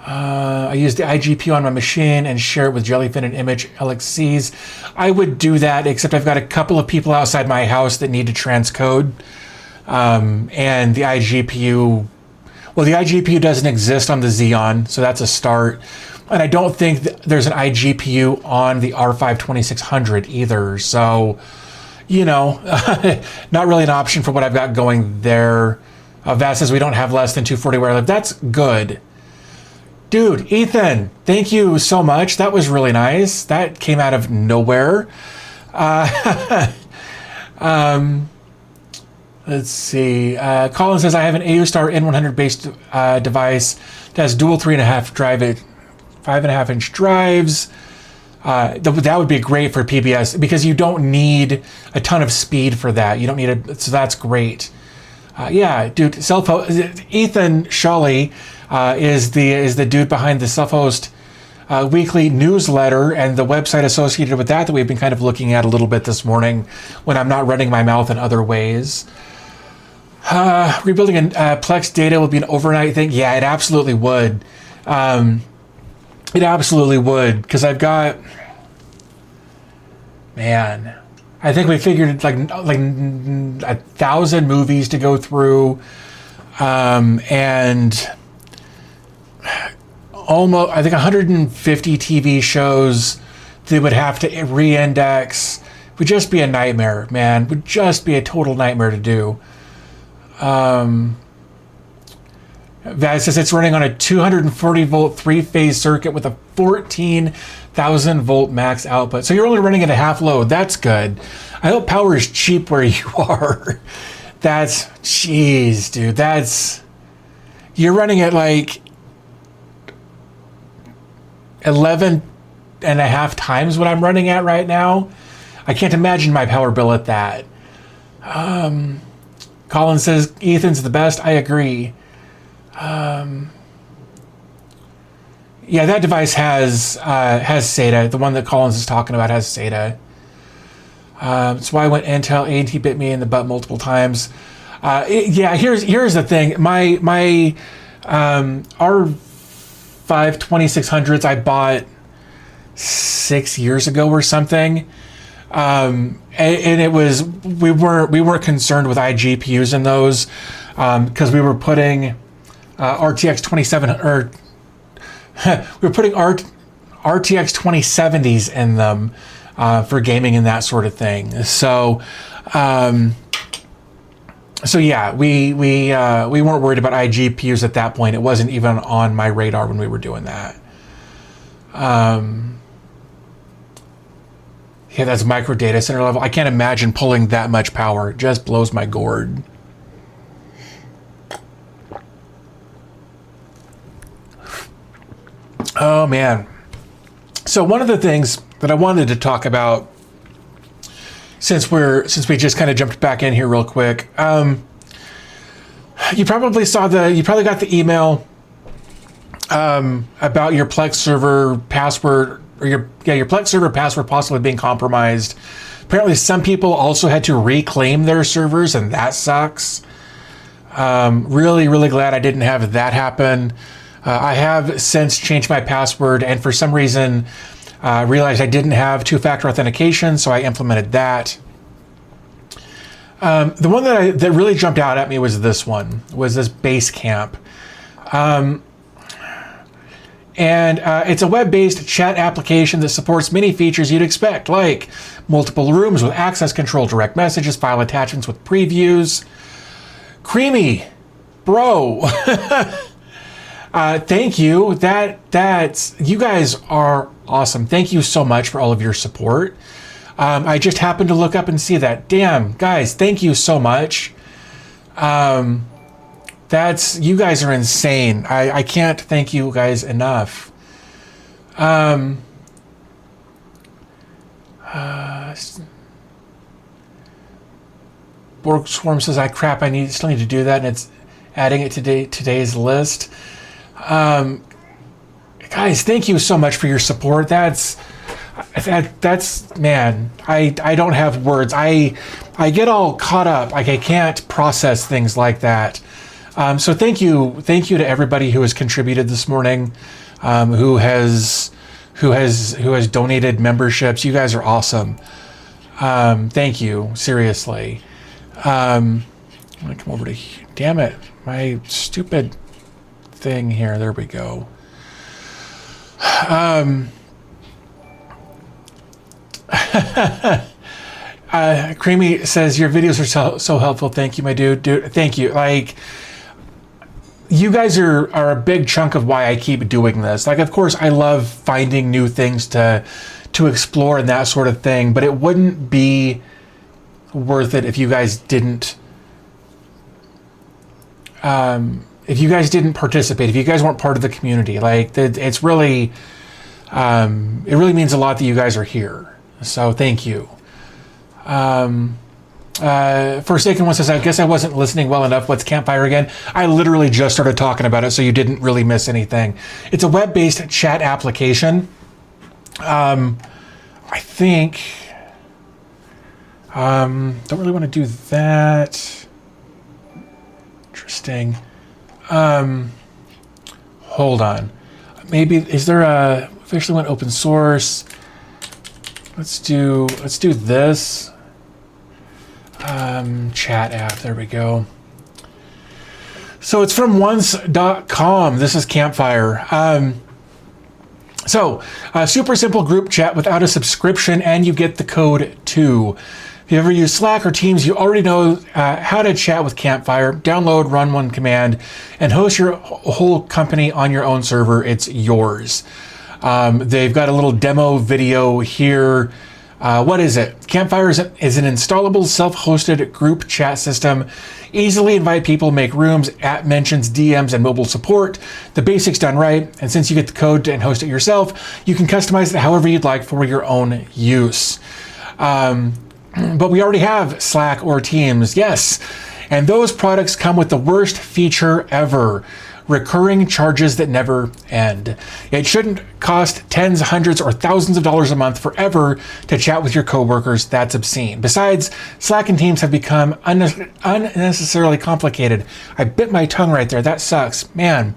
I use the iGPU on my machine and share it with Jellyfin and Image LXCs. I would do that, except I've got a couple of people outside my house that need to transcode. And the iGPU, well, the iGPU doesn't exist on the Xeon, so that's a start. And I don't think there's an iGPU on the R5 2600 either. So, you know, not really an option for what I've got going there. That says we don't have less than 240 where I live. That's good. Dude, Ethan, thank you so much. That was really nice. That came out of nowhere. Let's see. Colin says, I have an AUStar N100 based device that has dual 5.5-inch drives. That would be great for PBS because you don't need a ton of speed for that. You don't need it, so that's great. Yeah, dude, Ethan Shawley is the dude behind the Self-Host weekly newsletter and the website associated with that we've been kind of looking at a little bit this morning when I'm not running my mouth in other ways. Rebuilding a Plex data will be an overnight thing. Yeah, it absolutely would. It absolutely would, because I've got, man, I think we figured like 1,000 movies to go through, and almost, I think 150 TV shows that would have to re-index. Would just be a nightmare, man. Would just be a total nightmare to do. That says it's running on a 240 volt three-phase circuit with a 14,000 volt max output. So you're only running at a half load. That's good. I hope power is cheap where you are. That's, jeez, dude. That's, you're running at like 11 and a half times what I'm running at right now. I can't imagine my power bill at that. Colin says, Ethan's the best. I agree. Yeah, that device has SATA. The one that Collins is talking about has SATA. That's why I went Intel. AT bit me in the butt multiple times. Yeah, here's the thing. My R5 2600s I bought 6 years ago or something. And it was, we weren't concerned with iGPUs in those, because we were putting RTX 2700, or we were putting RTX 2070s in them for gaming and that sort of thing. So yeah, we weren't worried about iGPUs at that point. It wasn't even on my radar when we were doing that. Yeah, that's micro data center level. I can't imagine pulling that much power. It just blows my gourd. Oh man. So one of the things that I wanted to talk about, since we just kind of jumped back in here real quick, you probably got the email about your Plex server password, or your Plex server password possibly being compromised. Apparently some people also had to reclaim their servers, and that sucks. Really, really glad I didn't have that happen. I have since changed my password, and for some reason realized I didn't have two-factor authentication, so I implemented that. The one that really jumped out at me was this one, was this Basecamp. And it's a web-based chat application that supports many features you'd expect, like multiple rooms with access control, direct messages, file attachments with previews. Creamy, bro. Thank you. That's you guys are awesome. Thank you so much for all of your support. I just happened to look up and see that. Damn, guys, thank you so much. You guys are insane. I can't thank you guys enough. Borg Swarm says, I still need to do that, and it's adding it to today's list. Guys, thank you so much for your support. That's man, I don't have words. I get all caught up. Like, I can't process things like that. So thank you to everybody who has contributed this morning, who has donated memberships. You guys are awesome. Thank you, seriously. I'm gonna come over to, damn it, my stupid thing here. There we go. Creamy says, your videos are so helpful. Thank you, my dude. Thank you. Like, you guys are a big chunk of why I keep doing this. Like, of course, I love finding new things to explore and that sort of thing, but it wouldn't be worth it if you guys didn't participate, if you guys weren't part of the community. Like, it's really it really means a lot that you guys are here. So thank you. Forsaken One says, I guess I wasn't listening well enough. What's Campfire again? I literally just started talking about it, so you didn't really miss anything. It's a web-based chat application. I think don't really want to do that. Interesting. Hold on. Maybe, is there a officially went open source? Let's do this. Chat app, there we go. So it's from once.com. This is Campfire. So super simple group chat without a subscription, and you get the code too. If you ever use Slack or Teams, you already know how to chat with Campfire. Download, run one command, and host your whole company on your own server. It's yours. They've got a little demo video here. What is it? Campfire is an installable, self-hosted group chat system. Easily invite people, make rooms, app mentions, DMs, and mobile support. The basics done right, and since you get the code and host it yourself, you can customize it however you'd like for your own use. But we already have Slack or Teams, yes. And those products come with the worst feature ever: recurring charges that never end. It shouldn't cost tens, hundreds, or thousands of dollars a month forever to chat with your coworkers. That's obscene. Besides, Slack and Teams have become unnecessarily complicated. I bit my tongue right there. That sucks. Man,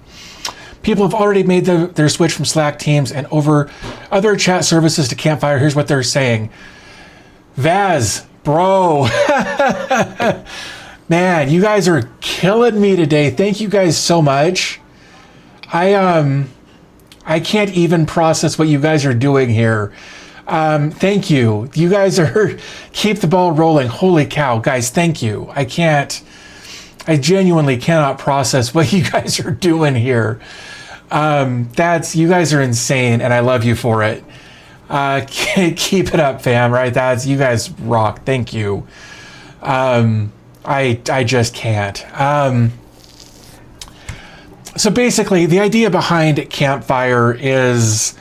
people have already made their switch from Slack, Teams, and over other chat services to Campfire. Here's what they're saying. Vaz, bro. Man, you guys are killing me today. Thank you guys so much. I can't even process what you guys are doing here. Thank you. You guys are keep the ball rolling. Holy cow, guys, thank you. I genuinely cannot process what you guys are doing here. You guys are insane, and I love you for it. Keep it up, fam, right? You guys rock. Thank you. I just can't. So basically, the idea behind Campfire is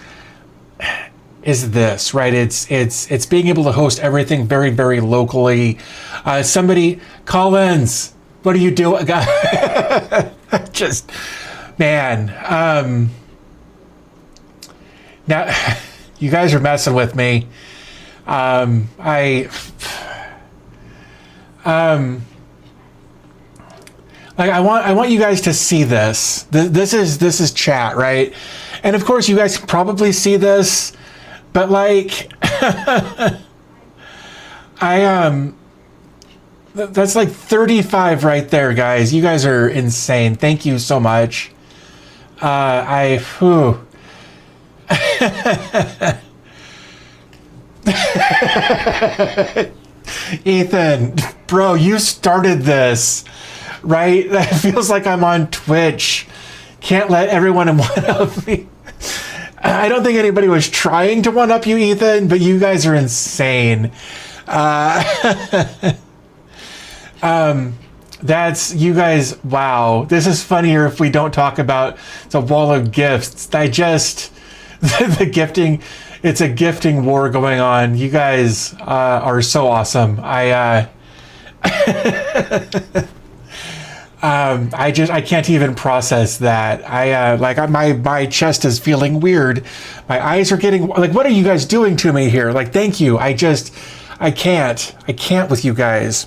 this, right? It's being able to host everything very, very locally. Somebody, Collins, what are you doing? Just, man. Now, you guys are messing with me. Like, I want you guys to see this. This is chat, right? And of course, you guys can probably see this, but like, that's like 35 right there, guys. You guys are insane. Thank you so much. Ethan, bro, you started this, right? That feels like I'm on Twitch. Can't let everyone one-up me. I don't think anybody was trying to one-up you, Ethan, but you guys are insane. That's, you guys, wow. This is funnier if we don't talk about the wall of gifts. The gifting it's a gifting war going on. You guys are so awesome. I can't even process that. My chest is feeling weird. My eyes are getting like, what are you guys doing to me here? Like, thank you. I can't with you guys.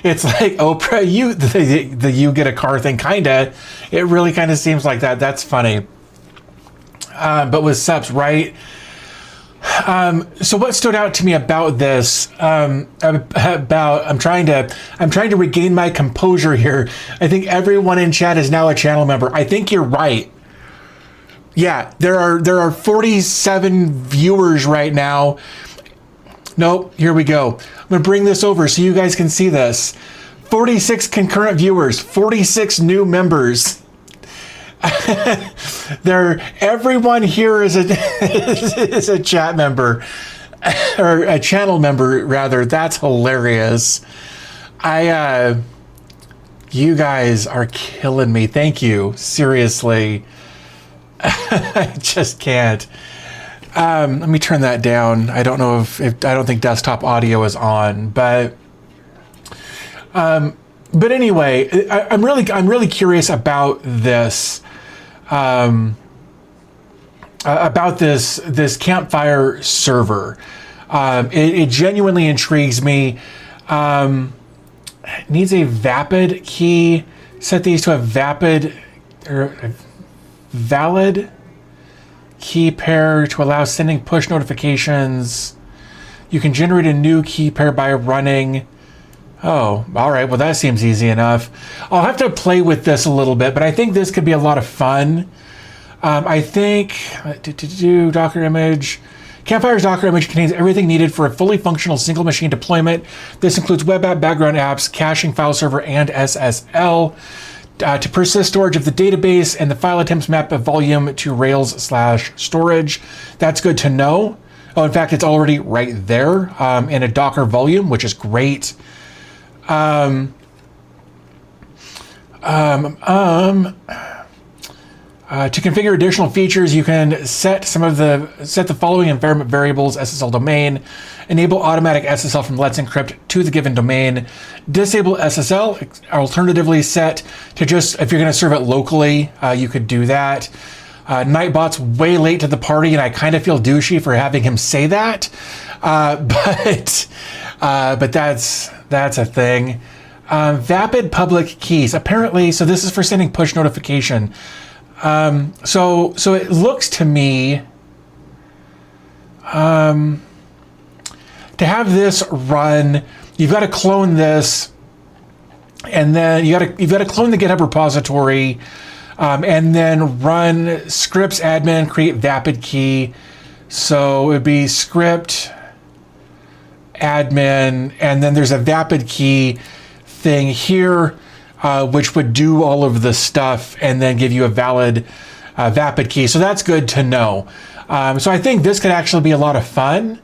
It's like Oprah, the you get a car thing, kinda. It really kind of seems like that. That's funny. But with subs, right? So what stood out to me about this, I'm trying to regain my composure here. I think everyone in chat is now a channel member. I think you're right. Yeah, there are 47 viewers right now. Nope, here we go. I'm gonna bring this over so you guys can see this. 46 concurrent viewers, 46 new members. Everyone here is a chat member, or a channel member rather. That's hilarious. You guys are killing me. Thank you. Seriously. I just can't. Let me turn that down. I don't know if I don't think desktop audio is on, but anyway, I'm really curious about this. About this campfire server. It genuinely intrigues me. It needs a vapid key. Set these to a vapid or a valid key pair to allow sending push notifications. You can generate a new key pair by running. Oh, all right. Well, that seems easy enough. I'll have to play with this a little bit, but I think this could be a lot of fun. I think Docker image. Campfire's Docker image contains everything needed for a fully functional single machine deployment. This includes web app, background apps, caching, file server, and SSL. To persist storage of the database, and the file attempts map a volume to Rails/storage. That's good to know. Oh, in fact, it's already right there in a Docker volume, which is great. To configure additional features, you can set the following environment variables: SSL domain, enable automatic SSL from Let's Encrypt to the given domain, disable SSL, alternatively set to just, if you're going to serve it locally, you could do that. Nightbot's way late to the party, and I kind of feel douchey for having him say that, but that's a thing. Vapid public keys, apparently, so this is for sending push notification. So it looks to me, to have this run, you've got to clone this, and then you've got to clone the GitHub repository, and then run scripts admin create vapid key. So it'd be script admin, and then there's a vapid key thing here, which would do all of the stuff and then give you a valid vapid key. So that's good to know. So I think this could actually be a lot of fun.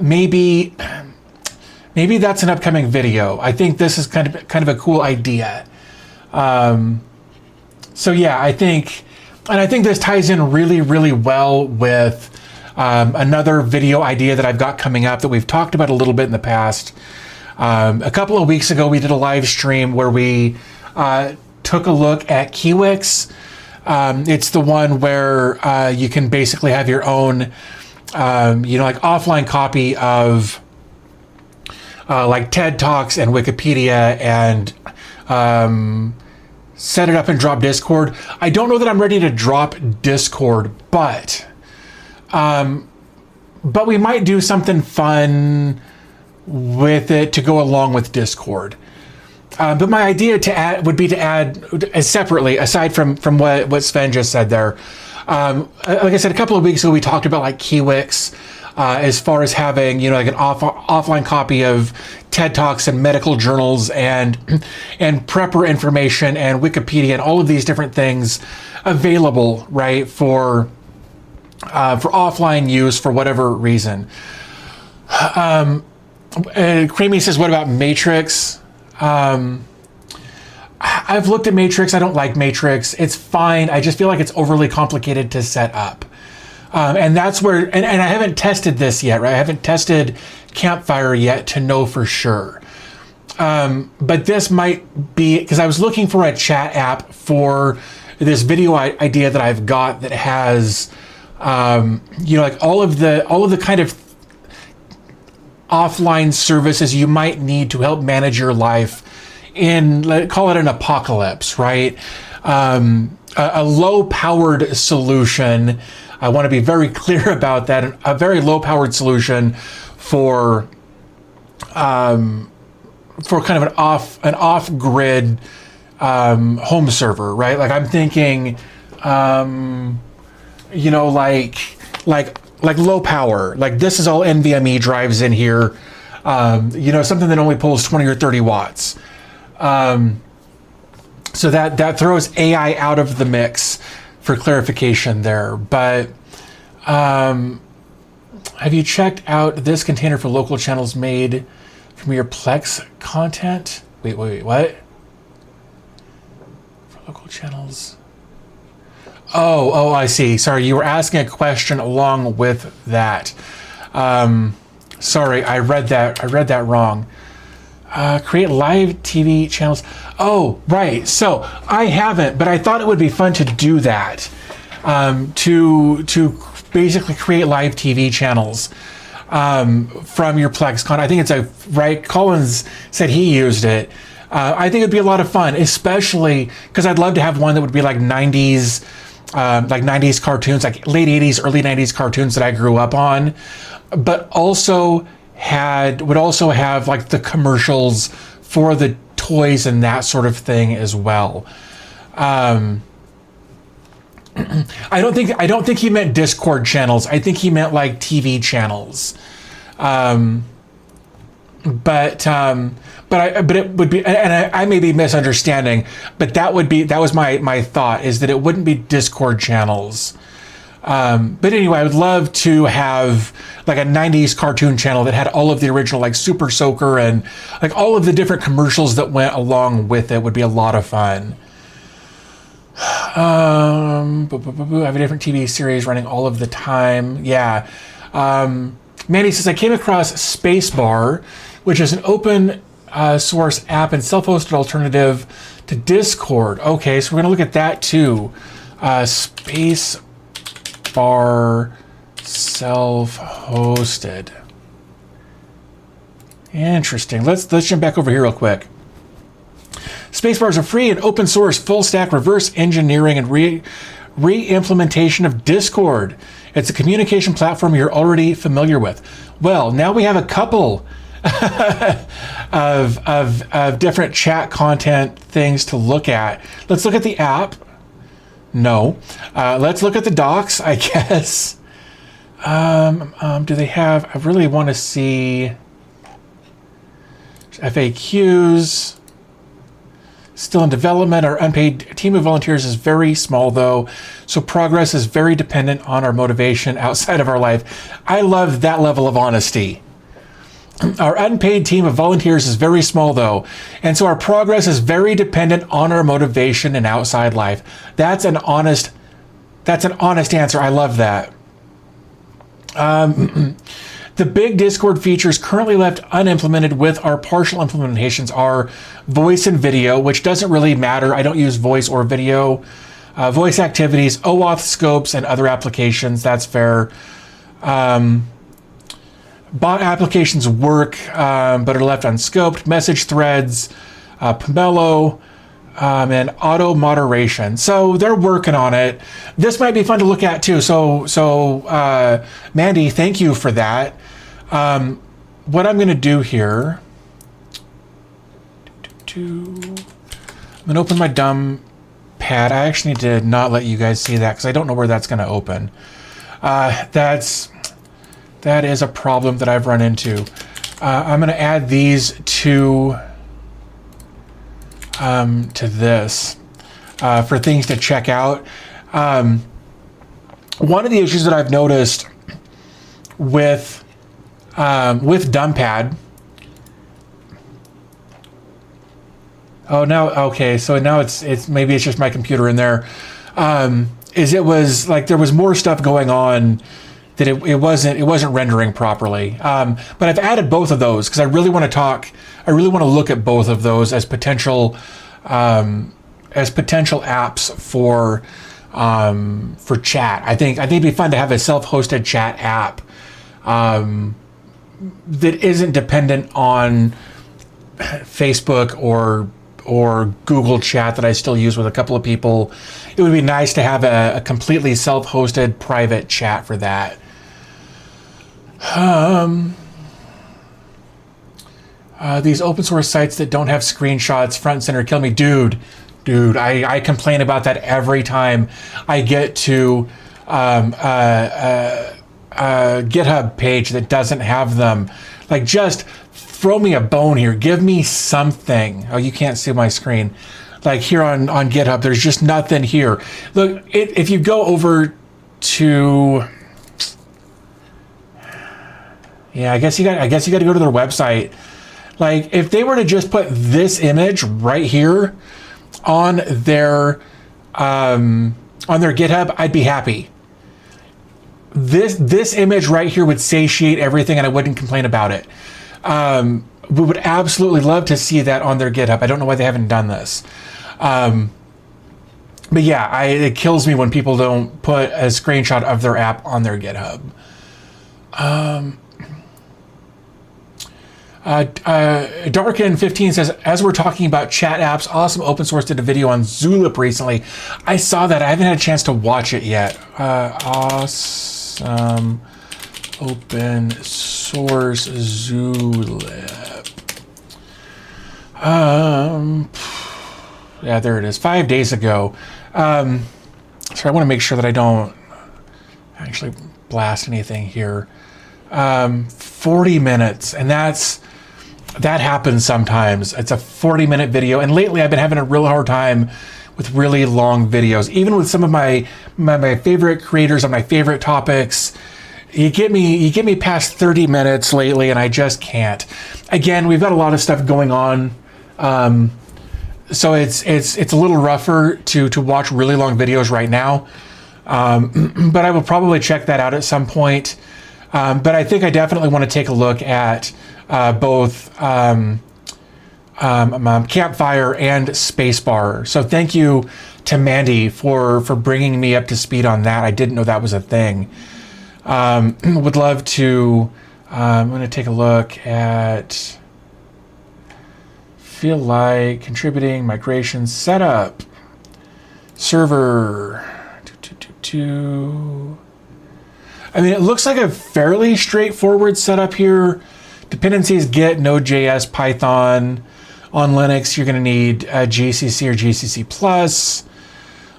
Maybe that's an upcoming video. I think this is kind of a cool idea. So yeah, I think this ties in really, really well with another video idea that I've got coming up that we've talked about a little bit in the past. A couple of weeks ago, we did a live stream where we took a look at Kiwix. It's the one where you can basically have your own, like offline copy of like TED Talks and Wikipedia, and set it up and drop Discord. I don't know that I'm ready to drop Discord, but we might do something fun with it to go along with Discord. But my idea would be to add separately, aside from what Sven just said there. Like I said, a couple of weeks ago, we talked about like Kiwix, as far as having, like an offline copy of TED Talks and medical journals and prepper information and Wikipedia and all of these different things available, right, for offline use for whatever reason. Creamy says, what about Matrix? I've looked at Matrix. I don't like Matrix. It's fine. I just feel like it's overly complicated to set up. And that's where, and I haven't tested this yet, right? I haven't tested Campfire yet to know for sure. But this might be, because I was looking for a chat app for this video idea that I've got that has, like all of the kind of offline services you might need to help manage your life in, call it an apocalypse, right? A low-powered solution. I want to be very clear about that. A very low-powered solution for kind of an off-grid home server, right? Like I'm thinking, like low power. Like this is all NVMe drives in here. Something that only pulls 20 or 30 watts. So that throws AI out of the mix for clarification there. But have you checked out this container for local channels made from your Plex content? Wait, what? For local channels. Oh, I see. Sorry, you were asking a question along with that. Sorry, I read that wrong. Create live TV channels. Oh, right. So I haven't, but I thought it would be fun to do that. To basically create live TV channels from your Plex con. I think it's right. Collins said he used it. I think it'd be a lot of fun, especially because I'd love to have one that would be like 90s cartoons, like late 80s, early 90s cartoons that I grew up on, but also would also have like the commercials for the toys and that sort of thing as well. I don't think he meant Discord channels. I think he meant like TV channels. But it would be, and I may be misunderstanding, but that was my thought, is that it wouldn't be Discord channels. But anyway, I would love to have like a 90s cartoon channel that had all of the original like Super Soaker and like all of the different commercials that went along with it. Would be a lot of fun. I have a different TV series running all of the time. Yeah. Mandy says, I came across Spacebar, which is an open source app and self-hosted alternative to Discord. Okay, so we're going to look at that too. Spacebar self-hosted. Interesting. Let's jump back over here real quick. Spacebar is a free and open source full stack reverse engineering and re-implementation of Discord. It's a communication platform you're already familiar with. Well, now we have a couple of different chat content things to look at. Let's look at the app. No. Let's look at the docs, I guess. Do they have, I really want to see FAQs. Still in development. Our unpaid team of volunteers is very small, though, so progress is very dependent on our motivation outside of our life. I love that level of honesty. Our unpaid team of volunteers is very small, though, and so our progress is very dependent on our motivation and outside life. That's an honest answer. I love that. The big Discord features currently left unimplemented with our partial implementations are voice and video, which doesn't really matter. I don't use voice or video. Voice activities, OAuth scopes, and other applications. That's fair. Bot applications work, but are left unscoped. Message threads, Pomelo, and auto moderation. So they're working on it. This might be fun to look at too. So Mandy, thank you for that. What I'm going to do here, I'm going to open my dumb pad. I actually did not let you guys see that because I don't know where that's going to open. That is a problem that I've run into. I'm going to add these to this for things to check out. One of the issues that I've noticed with Dumppad, Oh, now, okay, so now it's maybe it's just my computer in there. It was like there was more stuff going on that it wasn't rendering properly. But I've added both of those because I really want to look at both of those as potential apps for chat. I think it'd be fun to have a self-hosted chat app that isn't dependent on Facebook or Google Chat that I still use with a couple of people. It would be nice to have a completely self-hosted private chat for that. These open source sites that don't have screenshots front and center kill me. Dude, I complain about that every time I get to a GitHub page that doesn't have them. Like, just throw me a bone here. Give me something. Oh, you can't see my screen. Like here on GitHub, there's just nothing here. Look, if you go over to, yeah, I guess you got to go to their website. Like, if they were to just put this image right here on their GitHub, I'd be happy. This image right here would satiate everything, and I wouldn't complain about it. We would absolutely love to see that on their GitHub. I don't know why they haven't done this. But yeah, it kills me when people don't put a screenshot of their app on their GitHub. Darkin15 says, as we're talking about chat apps, Awesome Open Source did a video on Zulip recently. I saw that. I haven't had a chance to watch it yet. Awesome Open Source Zulip. Yeah, there it is. 5 days ago. So I want to make sure that I don't actually blast anything here. 40 minutes, and that happens sometimes. It's a 40-minute video, and lately I've been having a real hard time with really long videos. Even with some of my favorite creators on my favorite topics, you get me past 30 minutes lately, and I just can't. Again, we've got a lot of stuff going on, so it's a little rougher to watch really long videos right now. But I will probably check that out at some point. But I think I definitely want to take a look at both Campfire and Spacebar. So thank you to Mandy for bringing me up to speed on that. I didn't know that was a thing. Would love to. I'm going to take a look at. Feel like contributing, migration, setup, server. I mean, it looks like a fairly straightforward setup here. Dependencies: Git, Node.js, Python. On Linux, you're going to need GCC or GCC Plus,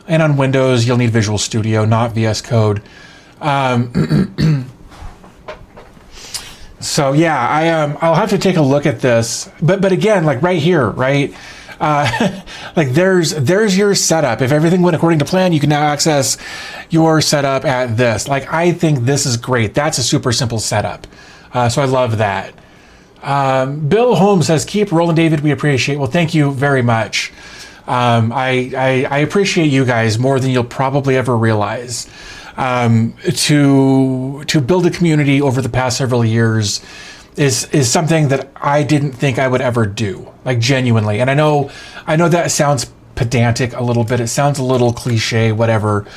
and on Windows, you'll need Visual Studio, not VS Code. So yeah, I'll have to take a look at this. But again, like right here, right? Like there's your setup. If everything went according to plan, you can now access your setup at this. Like, I think this is great. That's a super simple setup. So I love that. Bill Holmes says, keep rolling, David. We appreciate. Well, thank you very much. I appreciate you guys more than you'll probably ever realize. To build a community over the past several years is something that I didn't think I would ever do, like, genuinely. And I know that sounds pedantic a little bit. It sounds a little cliche, whatever.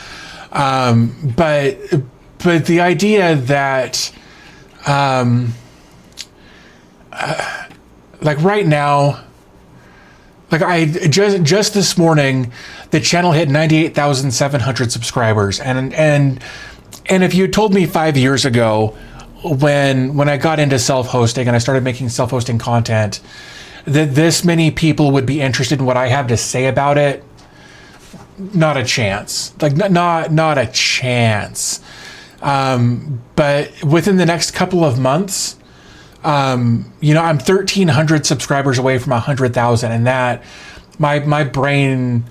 But the idea that, like right now, like I just this morning, the channel hit 98,700 subscribers, and if you had told me 5 years ago, when I got into self-hosting and I started making self-hosting content, that this many people would be interested in what I have to say about it, not a chance. Like, not a chance. But within the next couple of months, I'm 1,300 subscribers away from 100,000, and that my brain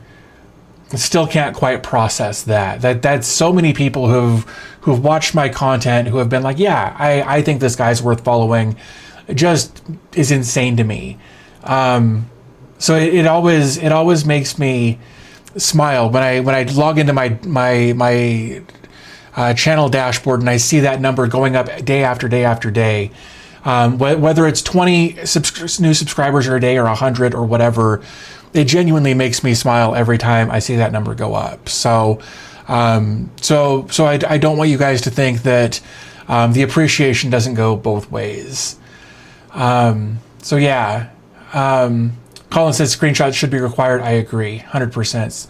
still can't quite process that's so many people who've watched my content, who have been like, yeah, I think this guy's worth following. It just is insane to me. So it always makes me smile when I log into my channel dashboard and I see that number going up day after day after day. Whether it's 20 new subscribers a day or 100 or whatever, it genuinely makes me smile every time I see that number go up. So I don't want you guys to think that the appreciation doesn't go both ways. So yeah, Colin says screenshots should be required. I agree, 100%.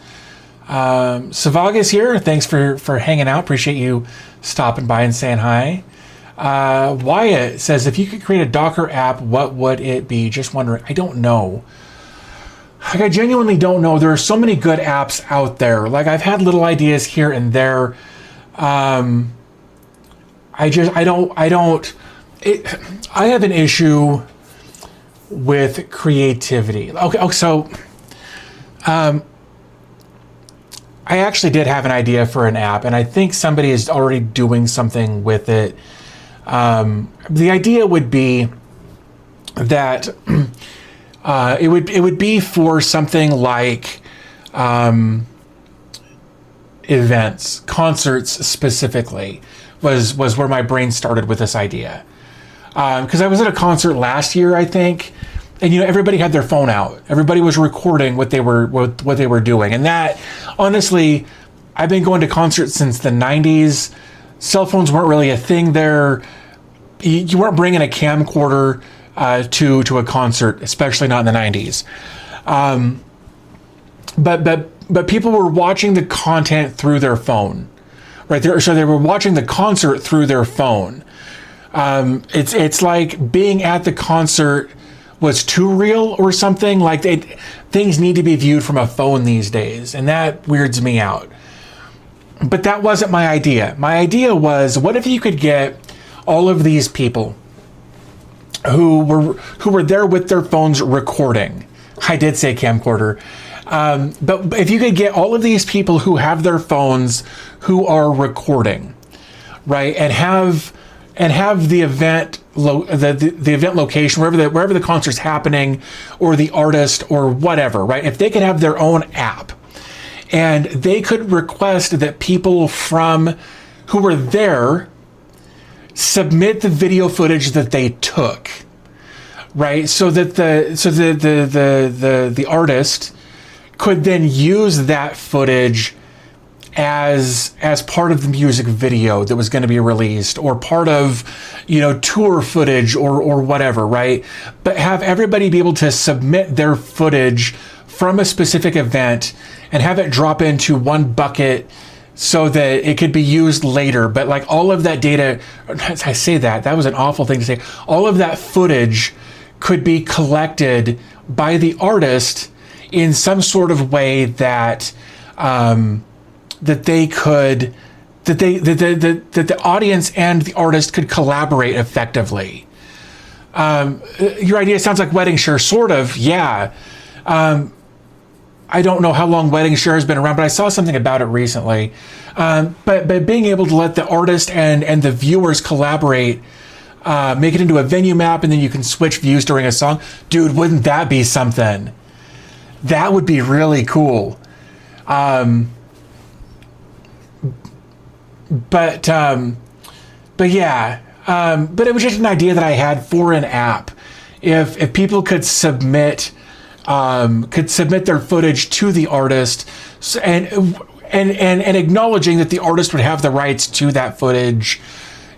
Savag is here. Thanks for hanging out. Appreciate you stopping by and saying hi. Wyatt says, if you could create a Docker app, what would it be? Just wondering. I don't know. Like, I genuinely don't know. There are so many good apps out there. Like, I've had little ideas here and there. I have an issue with creativity. Okay, so I actually did have an idea for an app, and I think somebody is already doing something with it. The idea would be that it would be for something like events, concerts specifically, was where my brain started with this idea. Because I was at a concert last year, I think, and everybody had their phone out. Everybody was recording what they were doing, and that, honestly, I've been going to concerts since the 90s. Cell phones weren't really a thing there. You weren't bringing a camcorder to a concert, especially not in the 90s. But people were watching the content through their phone, right there. So they were watching the concert through their phone. It's like being at the concert was too real or something. Like things need to be viewed from a phone these days, and that weirds me out. But that wasn't my idea. My idea was, what if you could get all of these people who were there with their phones recording? I did say camcorder. But if you could get all of these people who have their phones who are recording, right, and have the event the event location, wherever the concert's happening, or the artist or whatever, right? If they could have their own app, and they could request that people who were there submit the video footage that they took, right? So that the artist could then use that footage as part of the music video that was going to be released, or part of tour footage or whatever, right? But have everybody be able to submit their footage from a specific event and have it drop into one bucket so that it could be used later. But like all of that data, I say that was an awful thing to say. All of that footage could be collected by the artist in some sort of way that the audience and the artist could collaborate effectively. Your idea sounds like Wedding Share, sort of, yeah. I don't know how long Wedding Share has been around, but I saw something about it recently. But being able to let the artist and the viewers collaborate, make it into a venue map, and then you can switch views during a song. Dude, wouldn't that be something? That would be really cool. But yeah, but it was just an idea that I had for an app. If people could submit their footage to the artist, and acknowledging that the artist would have the rights to that footage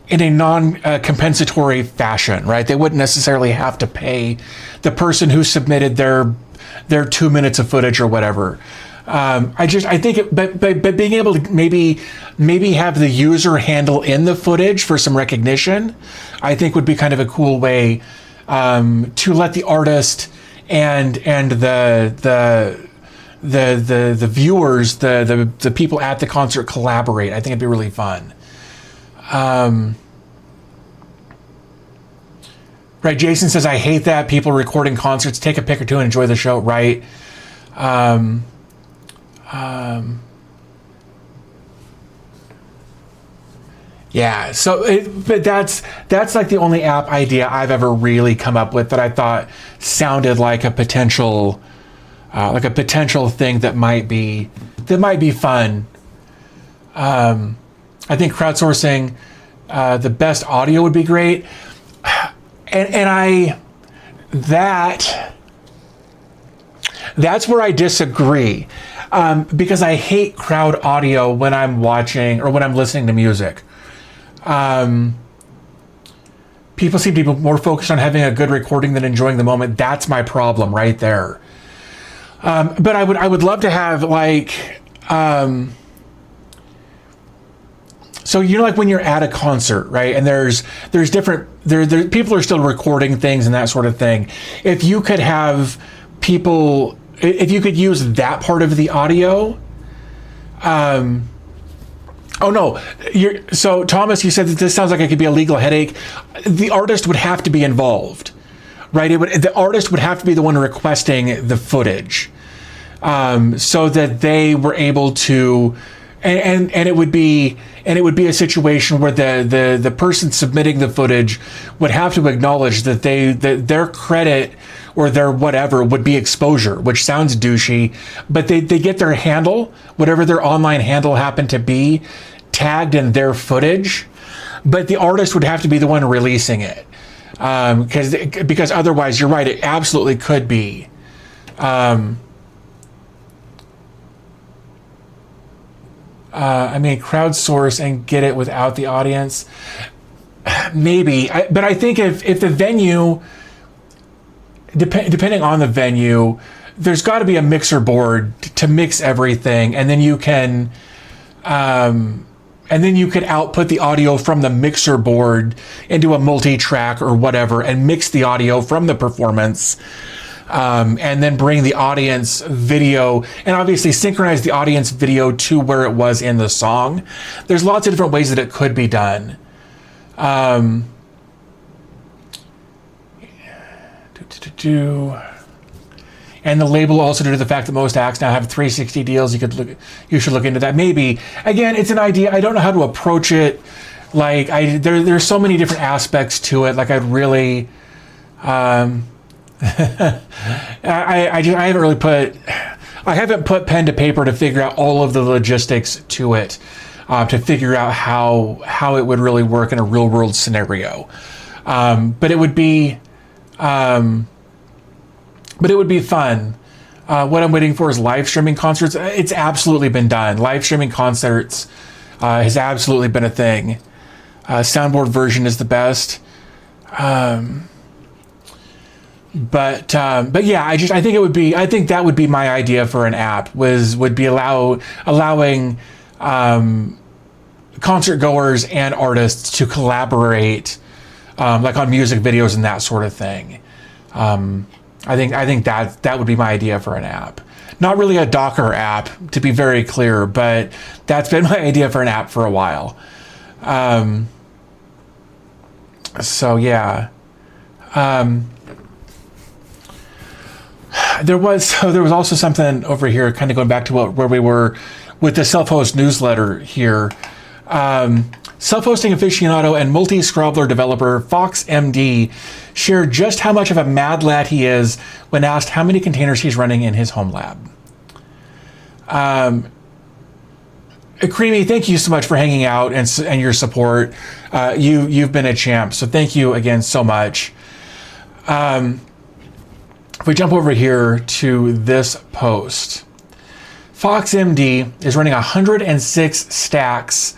in a non-compensatory fashion, right? They wouldn't necessarily have to pay the person who submitted their 2 minutes of footage or whatever. I think but being able to maybe have the user handle in the footage for some recognition, I think would be kind of a cool way to let the artist and the viewers, the people at the concert collaborate. I think it'd be really fun. Right, Jason says, I hate that people recording concerts. Take a pic or two and enjoy the show, right? Yeah, so but that's like the only app idea I've ever really come up with that I thought sounded like a potential like a potential thing that might be fun. I think crowdsourcing the best audio would be great, and that's where I disagree, because I hate crowd audio when I'm watching or when I'm listening to music. People seem to be more focused on having a good recording than enjoying the moment. That's my problem right there. But I would love to have like, so like when you're at a concert, right? And there's different there people are still recording things and that sort of thing. If you could have people, if you could use that part of the audio, oh no, so Thomas, you said that this sounds like it could be a legal headache. The artist would have to be involved, right? The artist would have to be the one requesting the footage, so that they were able to, and it would be a situation where the person submitting the footage would have to acknowledge that that their credit or their whatever would be exposure, which sounds douchey, but they get their handle, whatever their online handle happened to be, tagged in their footage, but the artist would have to be the one releasing it, because otherwise, you're right, it absolutely could be. I mean, crowdsource and get it without the audience, maybe. But I think if the venue, depending on the venue, there's got to be a mixer board to mix everything, and then you can, output the audio from the mixer board into a multi-track or whatever, and mix the audio from the performance, and then bring the audience video, and obviously synchronize the audience video to where it was in the song. There's lots of different ways that it could be done. And the label also, due to the fact that most acts now have 360 deals, you should look into that. Maybe, again, it's an idea. I don't know how to approach it. Like, there's so many different aspects to it. Like, I'd really, I haven't put pen to paper to figure out all of the logistics to it, to figure out how it would really work in a real world scenario. But it would be fun. What I'm waiting for is live streaming concerts. It's absolutely been done. Live streaming concerts has absolutely been a thing. Soundboard version is the best. But yeah, I think that would be my idea for an app, would be allowing concert goers and artists to collaborate, like on music videos and that sort of thing. I think that would be my idea for an app. Not really a Docker app, to be very clear, but that's been my idea for an app for a while. So yeah. There was also something over here, kind of going back to where we were with the self-host newsletter here. Self-hosting aficionado and multi-scrobbler developer FoxMD shared just how much of a mad lad he is when asked how many containers he's running in his home lab. Creamy, thank you so much for hanging out and your support. You've been a champ, so thank you again so much. If we jump over here to this post, FoxMD is running 106 stacks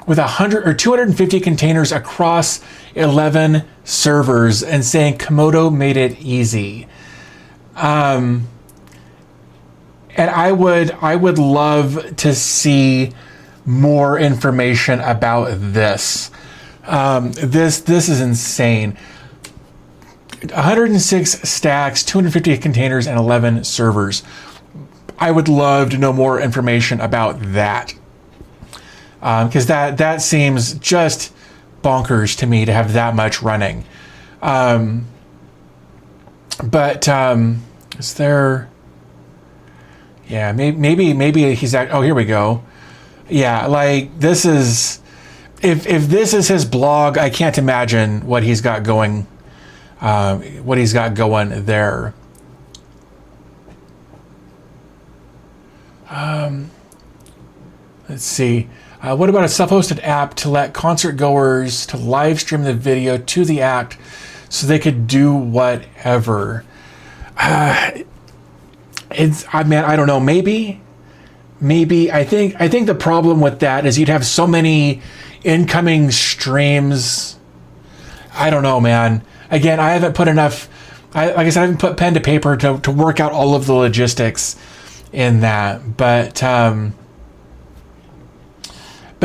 with 250 containers across 11 servers, and saying Komodo made it easy. And I would love to see more information about this. This is insane. 106 stacks, 250 containers, and 11 servers. I would love to know more information about that. Because that seems just bonkers to me to have that much running. But is there? Yeah, maybe he's at. Oh, here we go. Yeah, like this is. If this is his blog, I can't imagine what he's got going. What he's got going there. Let's see. What about a self-hosted app to let concert goers to live stream the video to the act so they could do whatever? I don't know. Maybe. I think the problem with that is you'd have so many incoming streams. I don't know, man. Again, I haven't put enough. Like I said, I haven't put pen to paper to work out all of the logistics in that. But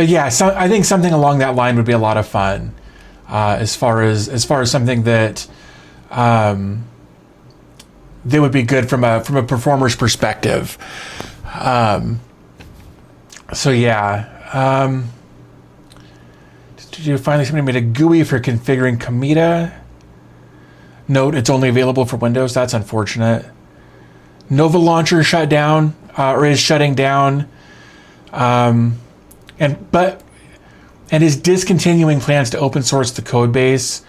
yeah, I think something along that line would be a lot of fun. As far as something that would be good from a performer's perspective. So yeah. Finally, somebody made a GUI for configuring Cometa. Note, it's only available for Windows. That's unfortunate. Nova Launcher shut down, or is shutting down, and is discontinuing plans to open source the code base.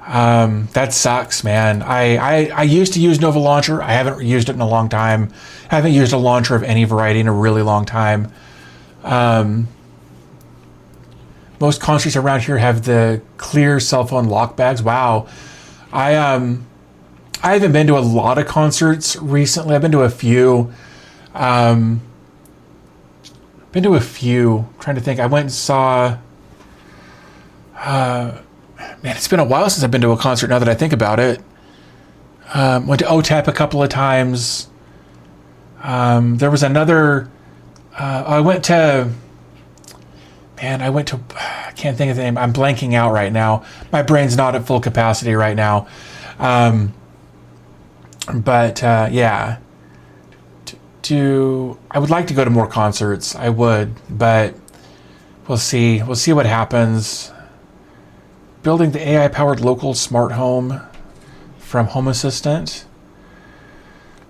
That sucks, man. I used to use Nova Launcher. I haven't used it in a long time. I haven't used a launcher of any variety in a really long time. Most concerts around here have the clear cell phone lock bags. Wow. I haven't been to a lot of concerts recently. I've been to a few. I'm trying to think. I went and saw. Man, it's been a while since I've been to a concert. Now that I think about it, went to OTEP a couple of times. There was another. I went to. I can't think of the name. I'm blanking out right now. My brain's not at full capacity right now. Yeah. I would like to go to more concerts. I would, but we'll see. We'll see what happens. Building the AI-powered local smart home from Home Assistant.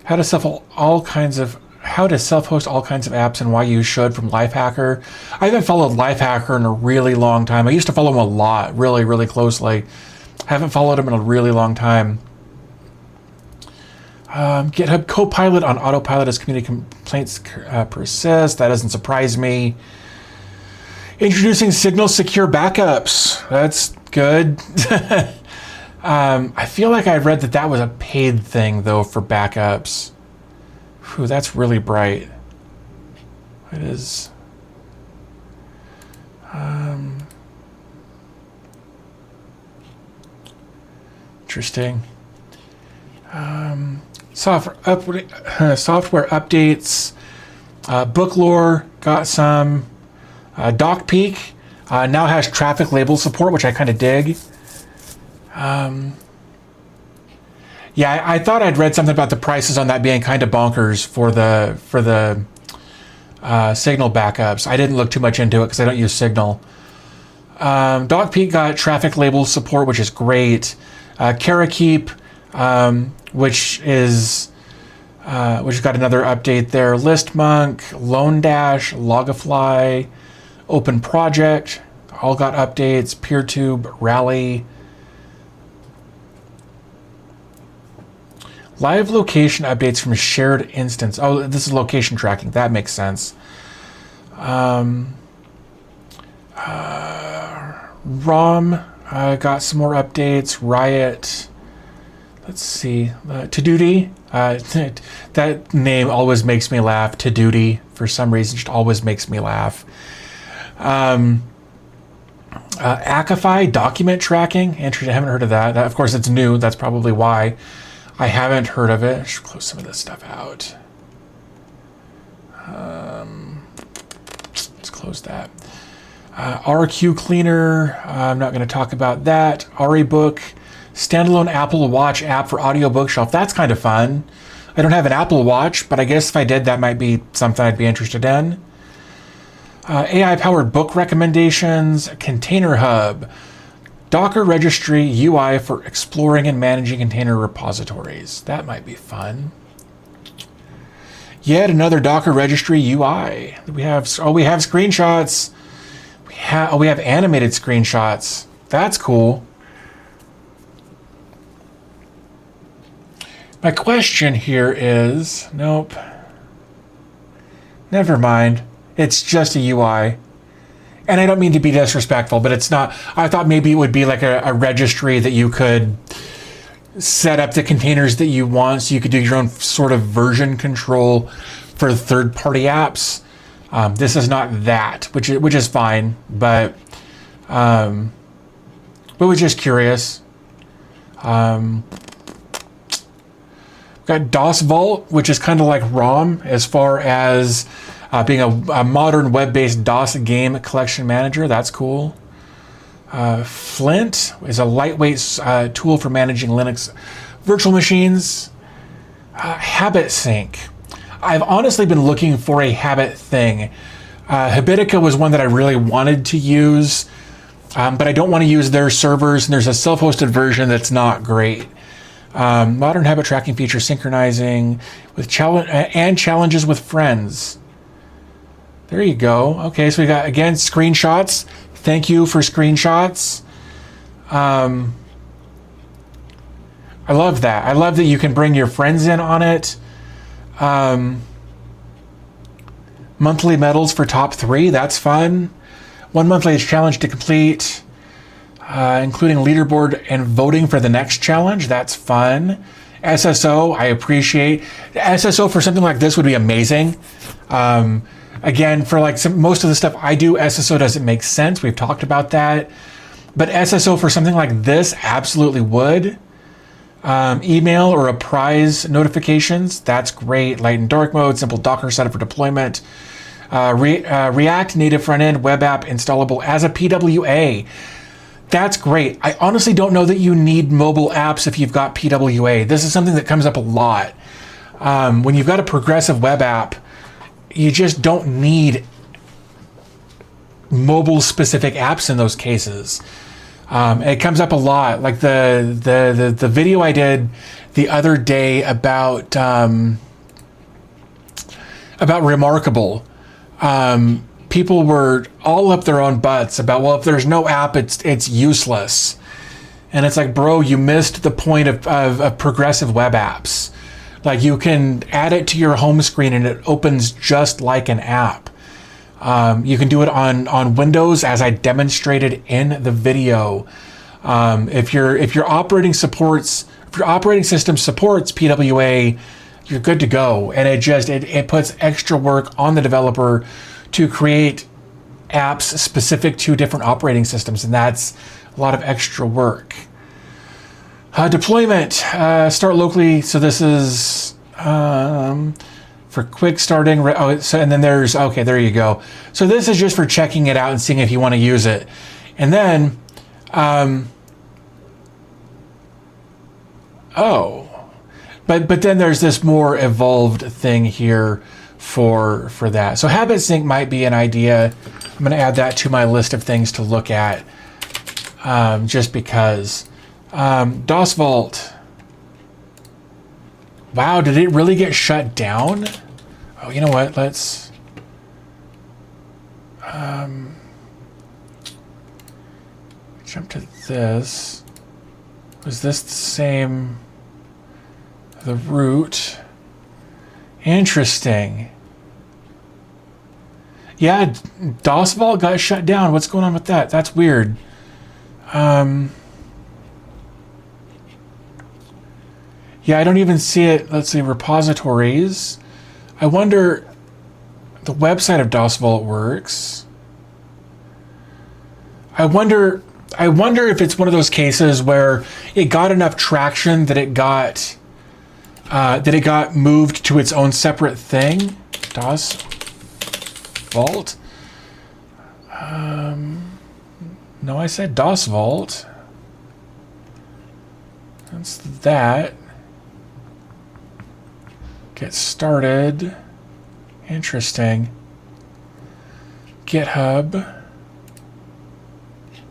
How to self-host all kinds of apps and why you should from Lifehacker. I haven't followed Lifehacker in a really long time. I used to follow him a lot, really, really closely. I haven't followed him in a really long time. GitHub Copilot on autopilot as community complaints persist. That doesn't surprise me. Introducing Signal secure backups. That's good. I feel like I read that was a paid thing, though, for backups. Whew, that's really bright. It is. Interesting. Software updates. Booklore got some. DocPeak now has traffic label support, which I kind of dig. Yeah, I thought I'd read something about the prices on that being kind of bonkers for the Signal backups. I didn't look too much into it because I don't use Signal. DocPeak got traffic label support, which is great. Karakeep, which got another update there. ListMonk, LoanDash, Logify, Open Project, all got updates. PeerTube, Rally. Live location updates from shared instance. Oh, this is location tracking. That makes sense. ROM got some more updates. Riot. Let's see. Toduty. That name always makes me laugh. Toduty. For some reason, just always makes me laugh. Ackify document tracking. Interesting. I haven't heard of that. Of course, it's new. That's probably why I haven't heard of it. I should close some of this stuff out. Let's close that. RQ Cleaner. I'm not going to talk about that. ReBook. Standalone Apple Watch app for audio bookshelf. That's kind of fun. I don't have an Apple Watch, but I guess if I did, that might be something I'd be interested in. AI-powered book recommendations. Container Hub. Docker registry UI for exploring and managing container repositories. That might be fun. Yet another Docker registry UI. We have screenshots. We have animated screenshots. That's cool. My question here is, nope. Never mind. It's just a UI. And I don't mean to be disrespectful, but it's not. I thought maybe it would be like a registry that you could set up the containers that you want, so you could do your own sort of version control for third-party apps. This is not that, which is fine, but was just curious. Got DOS Vault, which is kind of like ROM as far as being a modern web-based DOS game collection manager. That's cool. Flint is a lightweight tool for managing Linux virtual machines. Habit Sync. I've honestly been looking for a habit thing. Habitica was one that I really wanted to use, but I don't want to use their servers, and there's a self-hosted version that's not great. Modern habit tracking feature synchronizing with challenges with friends. There you go. Okay, so we got, again, screenshots. Thank you for screenshots. I love that. I love that you can bring your friends in on it. Monthly medals for top 3. That's fun. 1 monthly challenge to complete, including leaderboard and voting for the next challenge. That's fun. SSO, I appreciate. SSO for something like this would be amazing. Again, for like most of the stuff I do, SSO doesn't make sense. We've talked about that. But SSO for something like this absolutely would. Email or a prize notifications, that's great. Light and dark mode, simple Docker setup for deployment. React native front end web app installable as a PWA. That's great. I honestly don't know that you need mobile apps if you've got PWA. This is something that comes up a lot. When you've got a progressive web app, you just don't need mobile specific apps in those cases. It comes up a lot. Like the video I did the other day about Remarkable. People were all up their own butts about, well, if there's no app, it's useless. And it's like, bro, you missed the point of progressive web apps. Like, you can add it to your home screen and it opens just like an app. You can do it on Windows, as I demonstrated in the video. If your operating system supports PWA, you're good to go. And it puts extra work on the developer to create apps specific to different operating systems, and that's a lot of extra work. Deployment, start locally. So this is for quick starting. And then there's, okay, there you go. So this is just for checking it out and seeing if you want to use it. And then, but then there's this more evolved thing here for that. So Habit Sync might be an idea. I'm going to add that to my list of things to look at, just because. DOS Vault. Wow, did it really get shut down? Oh, you know what? Let's jump to this. Was this the same? The root. Interesting. Yeah, DOS Vault got shut down. What's going on with that? That's weird. Yeah, I don't even see it. Let's see, repositories. I wonder, the website of DOS Vault works. I wonder if it's one of those cases where it got enough traction that it got moved to its own separate thing. DOS Vault. No, I said DOS Vault. That's that. Get started. Interesting. GitHub.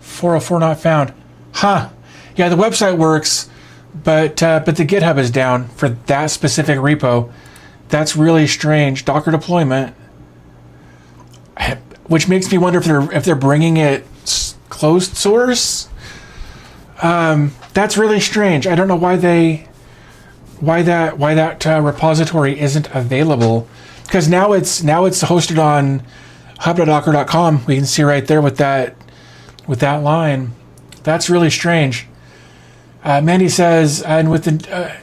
404 not found. Huh. Yeah, the website works, but the GitHub is down for that specific repo. That's really strange. Docker deployment, which makes me wonder if they're bringing it closed source. That's really strange. I don't know why that repository isn't available. because now it's hosted on hub.docker.com. We can see right there with that line. That's really strange. Mandy says, and with the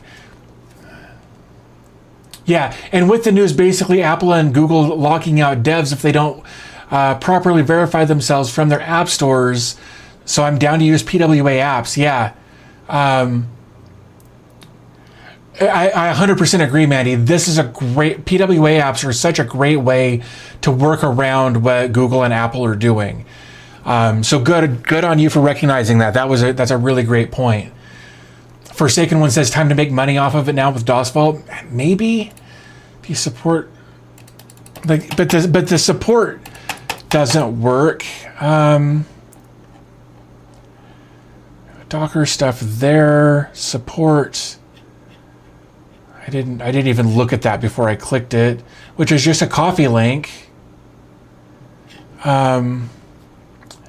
and with the news, basically Apple and Google locking out devs if they don't properly verify themselves from their app stores. So I'm down to use PWA apps. Yeah. I 100% agree, Mandy. This is a great, PWA apps are such a great way to work around what Google and Apple are doing. So good on you for recognizing that. That's a really great point. Forsaken One says, time to make money off of it now with DOS Vault. Maybe if you support, but the support doesn't work. Docker stuff there, support. I didn't even look at that before I clicked it, which is just a coffee link to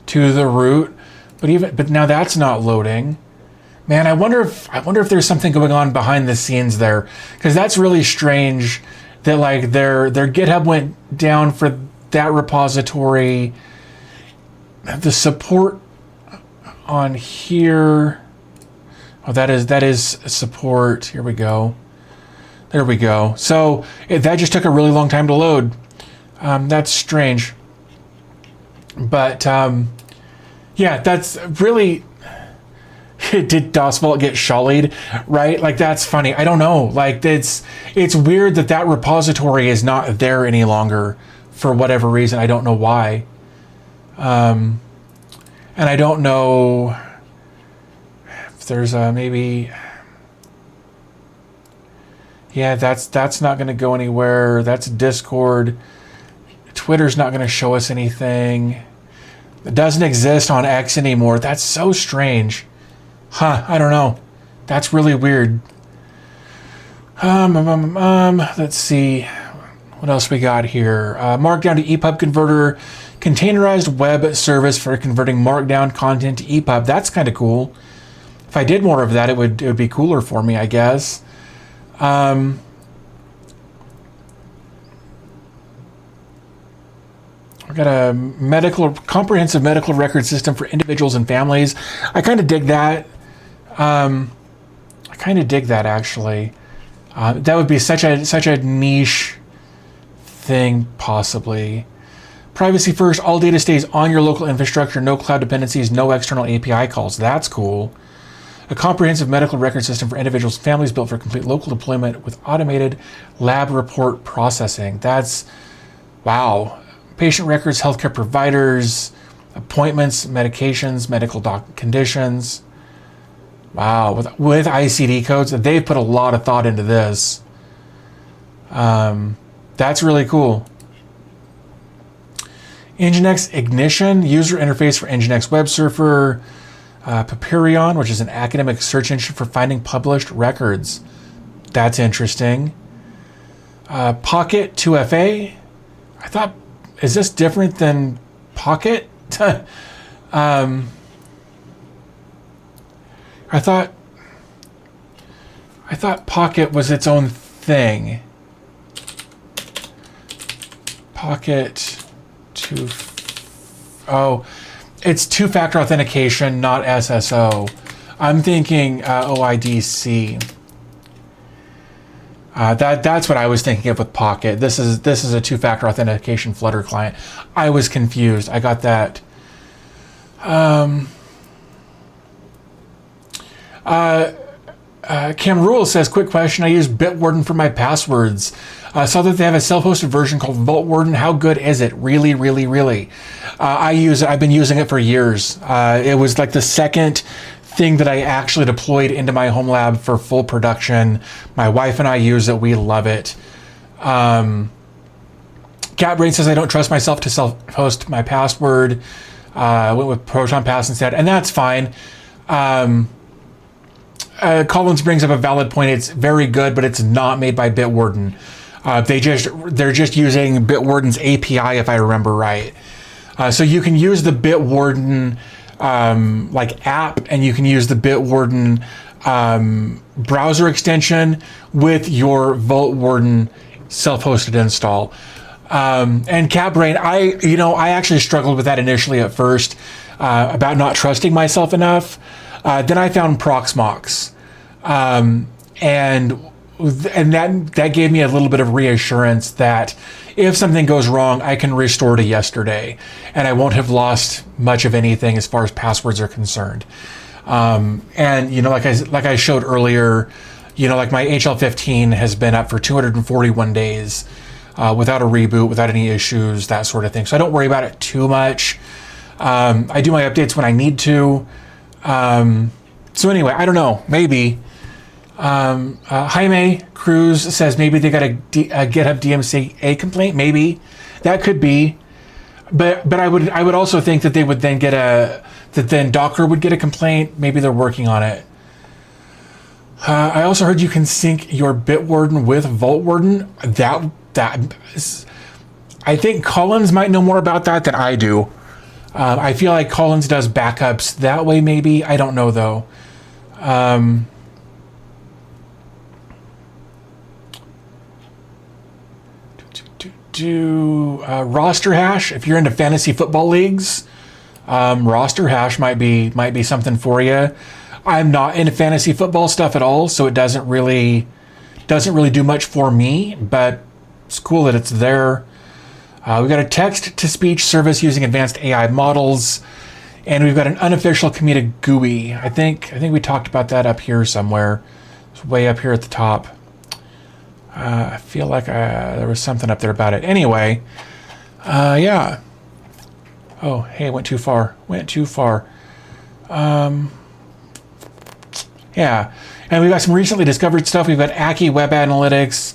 the root. But now that's not loading. Man, I wonder if there's something going on behind the scenes there, because that's really strange that like their GitHub went down for that repository. The support on here, oh, that is support. Here we go. There we go. So that just took a really long time to load. That's strange. But yeah, that's really. Did DOS Vault get shullied? Right? Like, that's funny. I don't know. Like, it's weird that repository is not there any longer for whatever reason. I don't know why. And I don't know if there's maybe. Yeah, that's not going to go anywhere. That's Discord. Twitter's not going to show us anything. It doesn't exist on X anymore. That's so strange. Huh, I don't know. That's really weird. Let's see. What else we got here? Markdown to EPUB converter. Containerized web service for converting Markdown content to EPUB. That's kind of cool. If I did more of that, it would be cooler for me, I guess. I got a comprehensive medical record system for individuals and families. I kind of dig that. Actually. That would be such a niche thing, possibly. Privacy first, all data stays on your local infrastructure, no cloud dependencies, no external API calls. That's cool. A comprehensive medical record system for individuals and families built for complete local deployment with automated lab report processing. That's, wow. Patient records, healthcare providers, appointments, medications, medical conditions. Wow, with ICD codes, they've put a lot of thought into this. That's really cool. Nginx Ignition, user interface for Nginx Web Surfer. Papyrion, which is an academic search engine for finding published records. That's interesting. Pocket 2FA. I thought, is this different than Pocket? I thought Pocket was its own thing. Pocket 2. Oh, it's two-factor authentication, not SSO. I'm thinking OIDC. That's what I was thinking of with Pocket. This is a two-factor authentication Flutter client. I was confused. I got that. Cam Rule says, quick question. I use Bitwarden for my passwords. Saw that they have a self-hosted version called VaultWarden. How good is it? Really, really, really. I use it. I've been using it for years. It was like the second thing that I actually deployed into my home lab for full production. My wife and I use it. We love it. Catbrain says, I don't trust myself to self-host my password. I went with Proton Pass instead, and that's fine. Collins brings up a valid point. It's very good, but it's not made by Bitwarden. They're just using Bitwarden's API, if I remember right. So you can use the Bitwarden like app, and you can use the Bitwarden browser extension with your VaultWarden self-hosted install. And CapBrain, I actually struggled with that initially at first, about not trusting myself enough. Then I found Proxmox, and that gave me a little bit of reassurance that if something goes wrong, I can restore to yesterday, and I won't have lost much of anything as far as passwords are concerned. And like I showed earlier, like my HL15 has been up for 241 days without a reboot, without any issues, that sort of thing. So I don't worry about it too much. I do my updates when I need to. So anyway, I don't know, maybe. Jaime Cruz says maybe they got a GitHub DMCA complaint. Maybe that could be, but I would also think that they would then that then Docker would get a complaint. Maybe they're working on it. I also heard you can sync your Bitwarden with VaultWarden. I think Collins might know more about that than I do. I feel like Collins does backups that way. Maybe, I don't know though. Roster hash, if you're into fantasy football leagues, roster hash might be something for you. I'm not into fantasy football stuff at all, so it doesn't really do much for me, but it's cool that it's there. We've got a text-to-speech service using advanced AI models, and we've got an unofficial committed GUI. I think we talked about that up here somewhere. It's way up here at the top. I feel like there was something up there about it. Anyway, yeah. Oh, hey, went too far. Yeah, and we've got some recently discovered stuff. We've got Aki Web Analytics,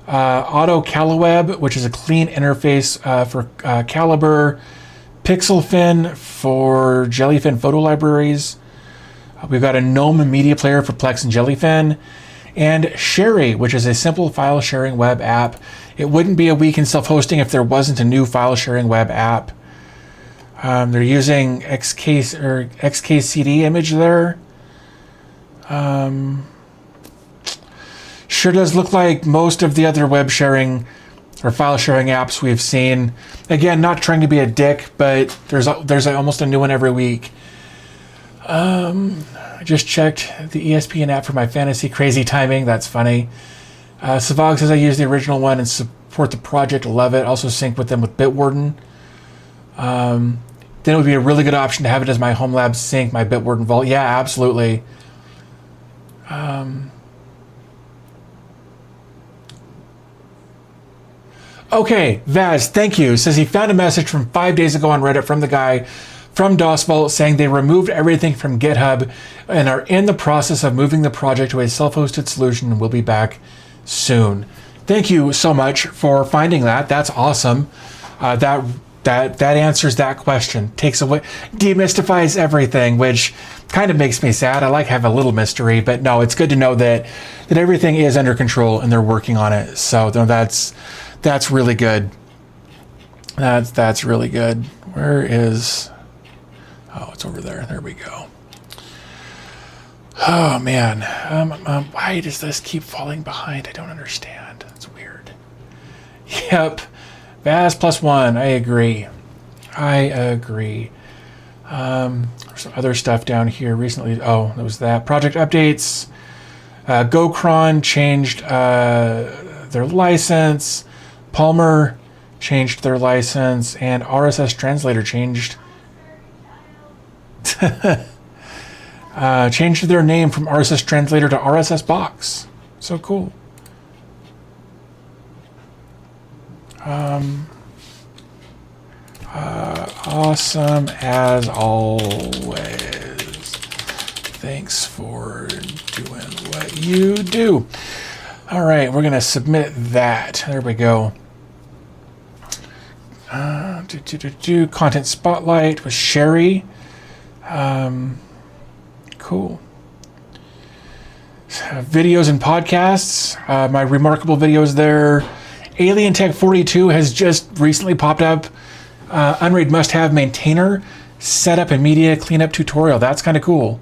Auto CaliWeb, which is a clean interface for Calibre, PixelFin for Jellyfin photo libraries. We've got a GNOME media player for Plex and Jellyfin, and Sherry, which is a simple file sharing web app. It wouldn't be a week in self-hosting if there wasn't a new file sharing web app. They're using XKCD image there. Sure does look like most of the other web sharing or file sharing apps we've seen. Again, not trying to be a dick, but there's almost a new one every week. I just checked the ESPN app for my fantasy. Crazy timing. That's funny. Savog says I use the original one and support the project. Love it. Also sync with them with Bitwarden. Then it would be a really good option to have it as my homelab sync, my Bitwarden vault. Yeah, absolutely. Okay, Vaz, thank you. Says he found a message from 5 days ago on Reddit from the guy from DOS Vault saying they removed everything from GitHub and are in the process of moving the project to a self-hosted solution and will be back soon. Thank you so much for finding that. That's awesome. That answers that question. Takes away, demystifies everything, which kind of makes me sad. I like have a little mystery, but no, it's good to know that everything is under control and they're working on it. So no, that's really good. That's really good. Where is? Oh, it's over there. There we go. Oh man, why does this keep falling behind? I don't understand. That's weird. Yep. Vaz +1, I agree. There's some other stuff down here recently. Oh, there was that. Project updates. GoCron changed their license. Palmer changed their license. And RSS Translator changed changed their name from RSS Translator to RSS Box. So cool. Awesome as always. Thanks for doing what you do. All right, we're gonna submit that. There we go. Content Spotlight with Sherry. Cool. Videos and podcasts. My remarkable videos there. Alien Tech 42 has just recently popped up. Unraid must-have maintainer setup and media cleanup tutorial. That's kind of cool.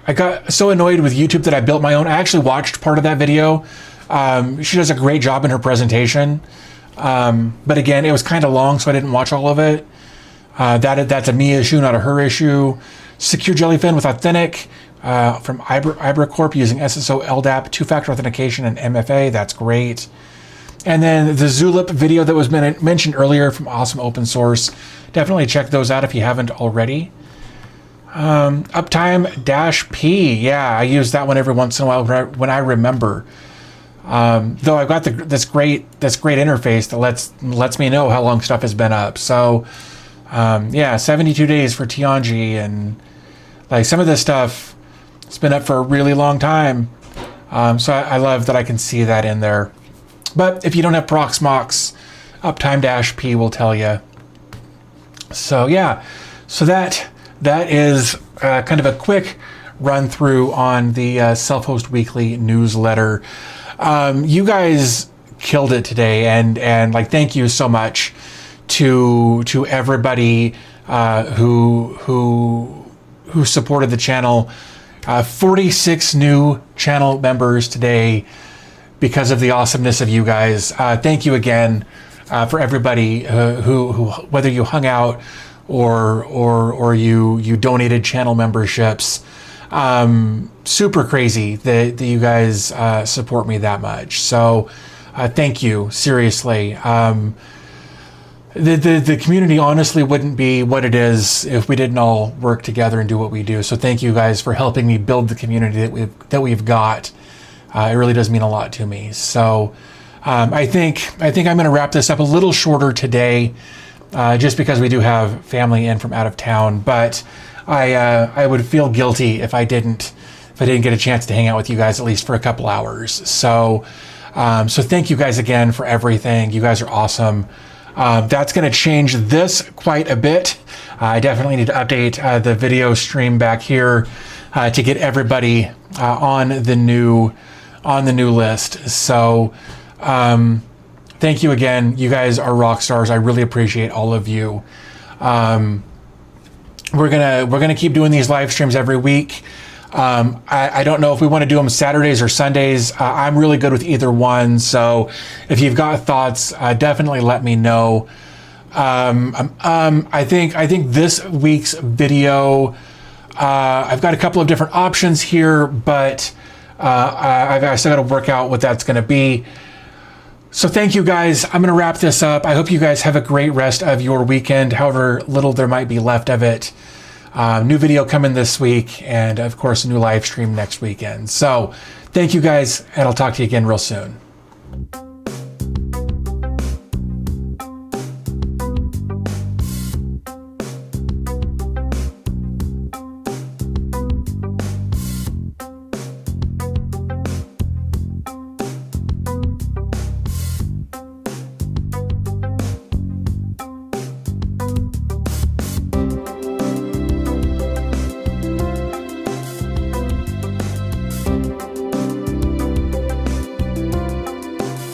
I got so annoyed with YouTube that I built my own. I actually watched part of that video. She does a great job in her presentation. But again, it was kind of long, so I didn't watch all of it. That's a me issue, not a her issue. Secure Jellyfin with Authentic from IbraCorp using SSO, LDAP, two-factor authentication, and MFA. That's great. And then the Zulip video that was mentioned earlier from Awesome Open Source. Definitely check those out if you haven't already. Uptime-P. Yeah, I use that one every once in a while when I remember. Though I've got this great interface that lets me know how long stuff has been up. So yeah, 72 days for Tianji, and like some of this stuff, it's been up for a really long time. So I love that I can see that in there. But if you don't have Proxmox, Uptime-P will tell you. So yeah, so that is kind of a quick run through on the Self-Host Weekly newsletter. You guys killed it today, and like thank you so much to everybody who supported the channel. 46 new channel members today because of the awesomeness of you guys. Thank you again for everybody who whether you hung out or you donated channel memberships. Super crazy that you guys support me that much. So thank you, seriously. The community honestly wouldn't be what it is if we didn't all work together and do what we do. So thank you guys for helping me build the community that we've got. It really does mean a lot to me. So I think I'm going to wrap this up a little shorter today, just because we do have family in from out of town. But I would feel guilty if I didn't get a chance to hang out with you guys at least for a couple hours. So so thank you guys again for everything. You guys are awesome. That's going to change this quite a bit. I definitely need to update the video stream back here to get everybody on the new list. So thank you again. You guys are rock stars. I really appreciate all of you. We're gonna keep doing these live streams every week. I don't know if we want to do them Saturdays or Sundays. I'm really good with either one. So if you've got thoughts, definitely let me know. I think this week's video, I've got a couple of different options here, but I still got to work out what that's going to be. So thank you guys. I'm going to wrap this up. I hope you guys have a great rest of your weekend, however little there might be left of it. New video coming this week, and of course a new live stream next weekend. So thank you guys, and I'll talk to you again real soon.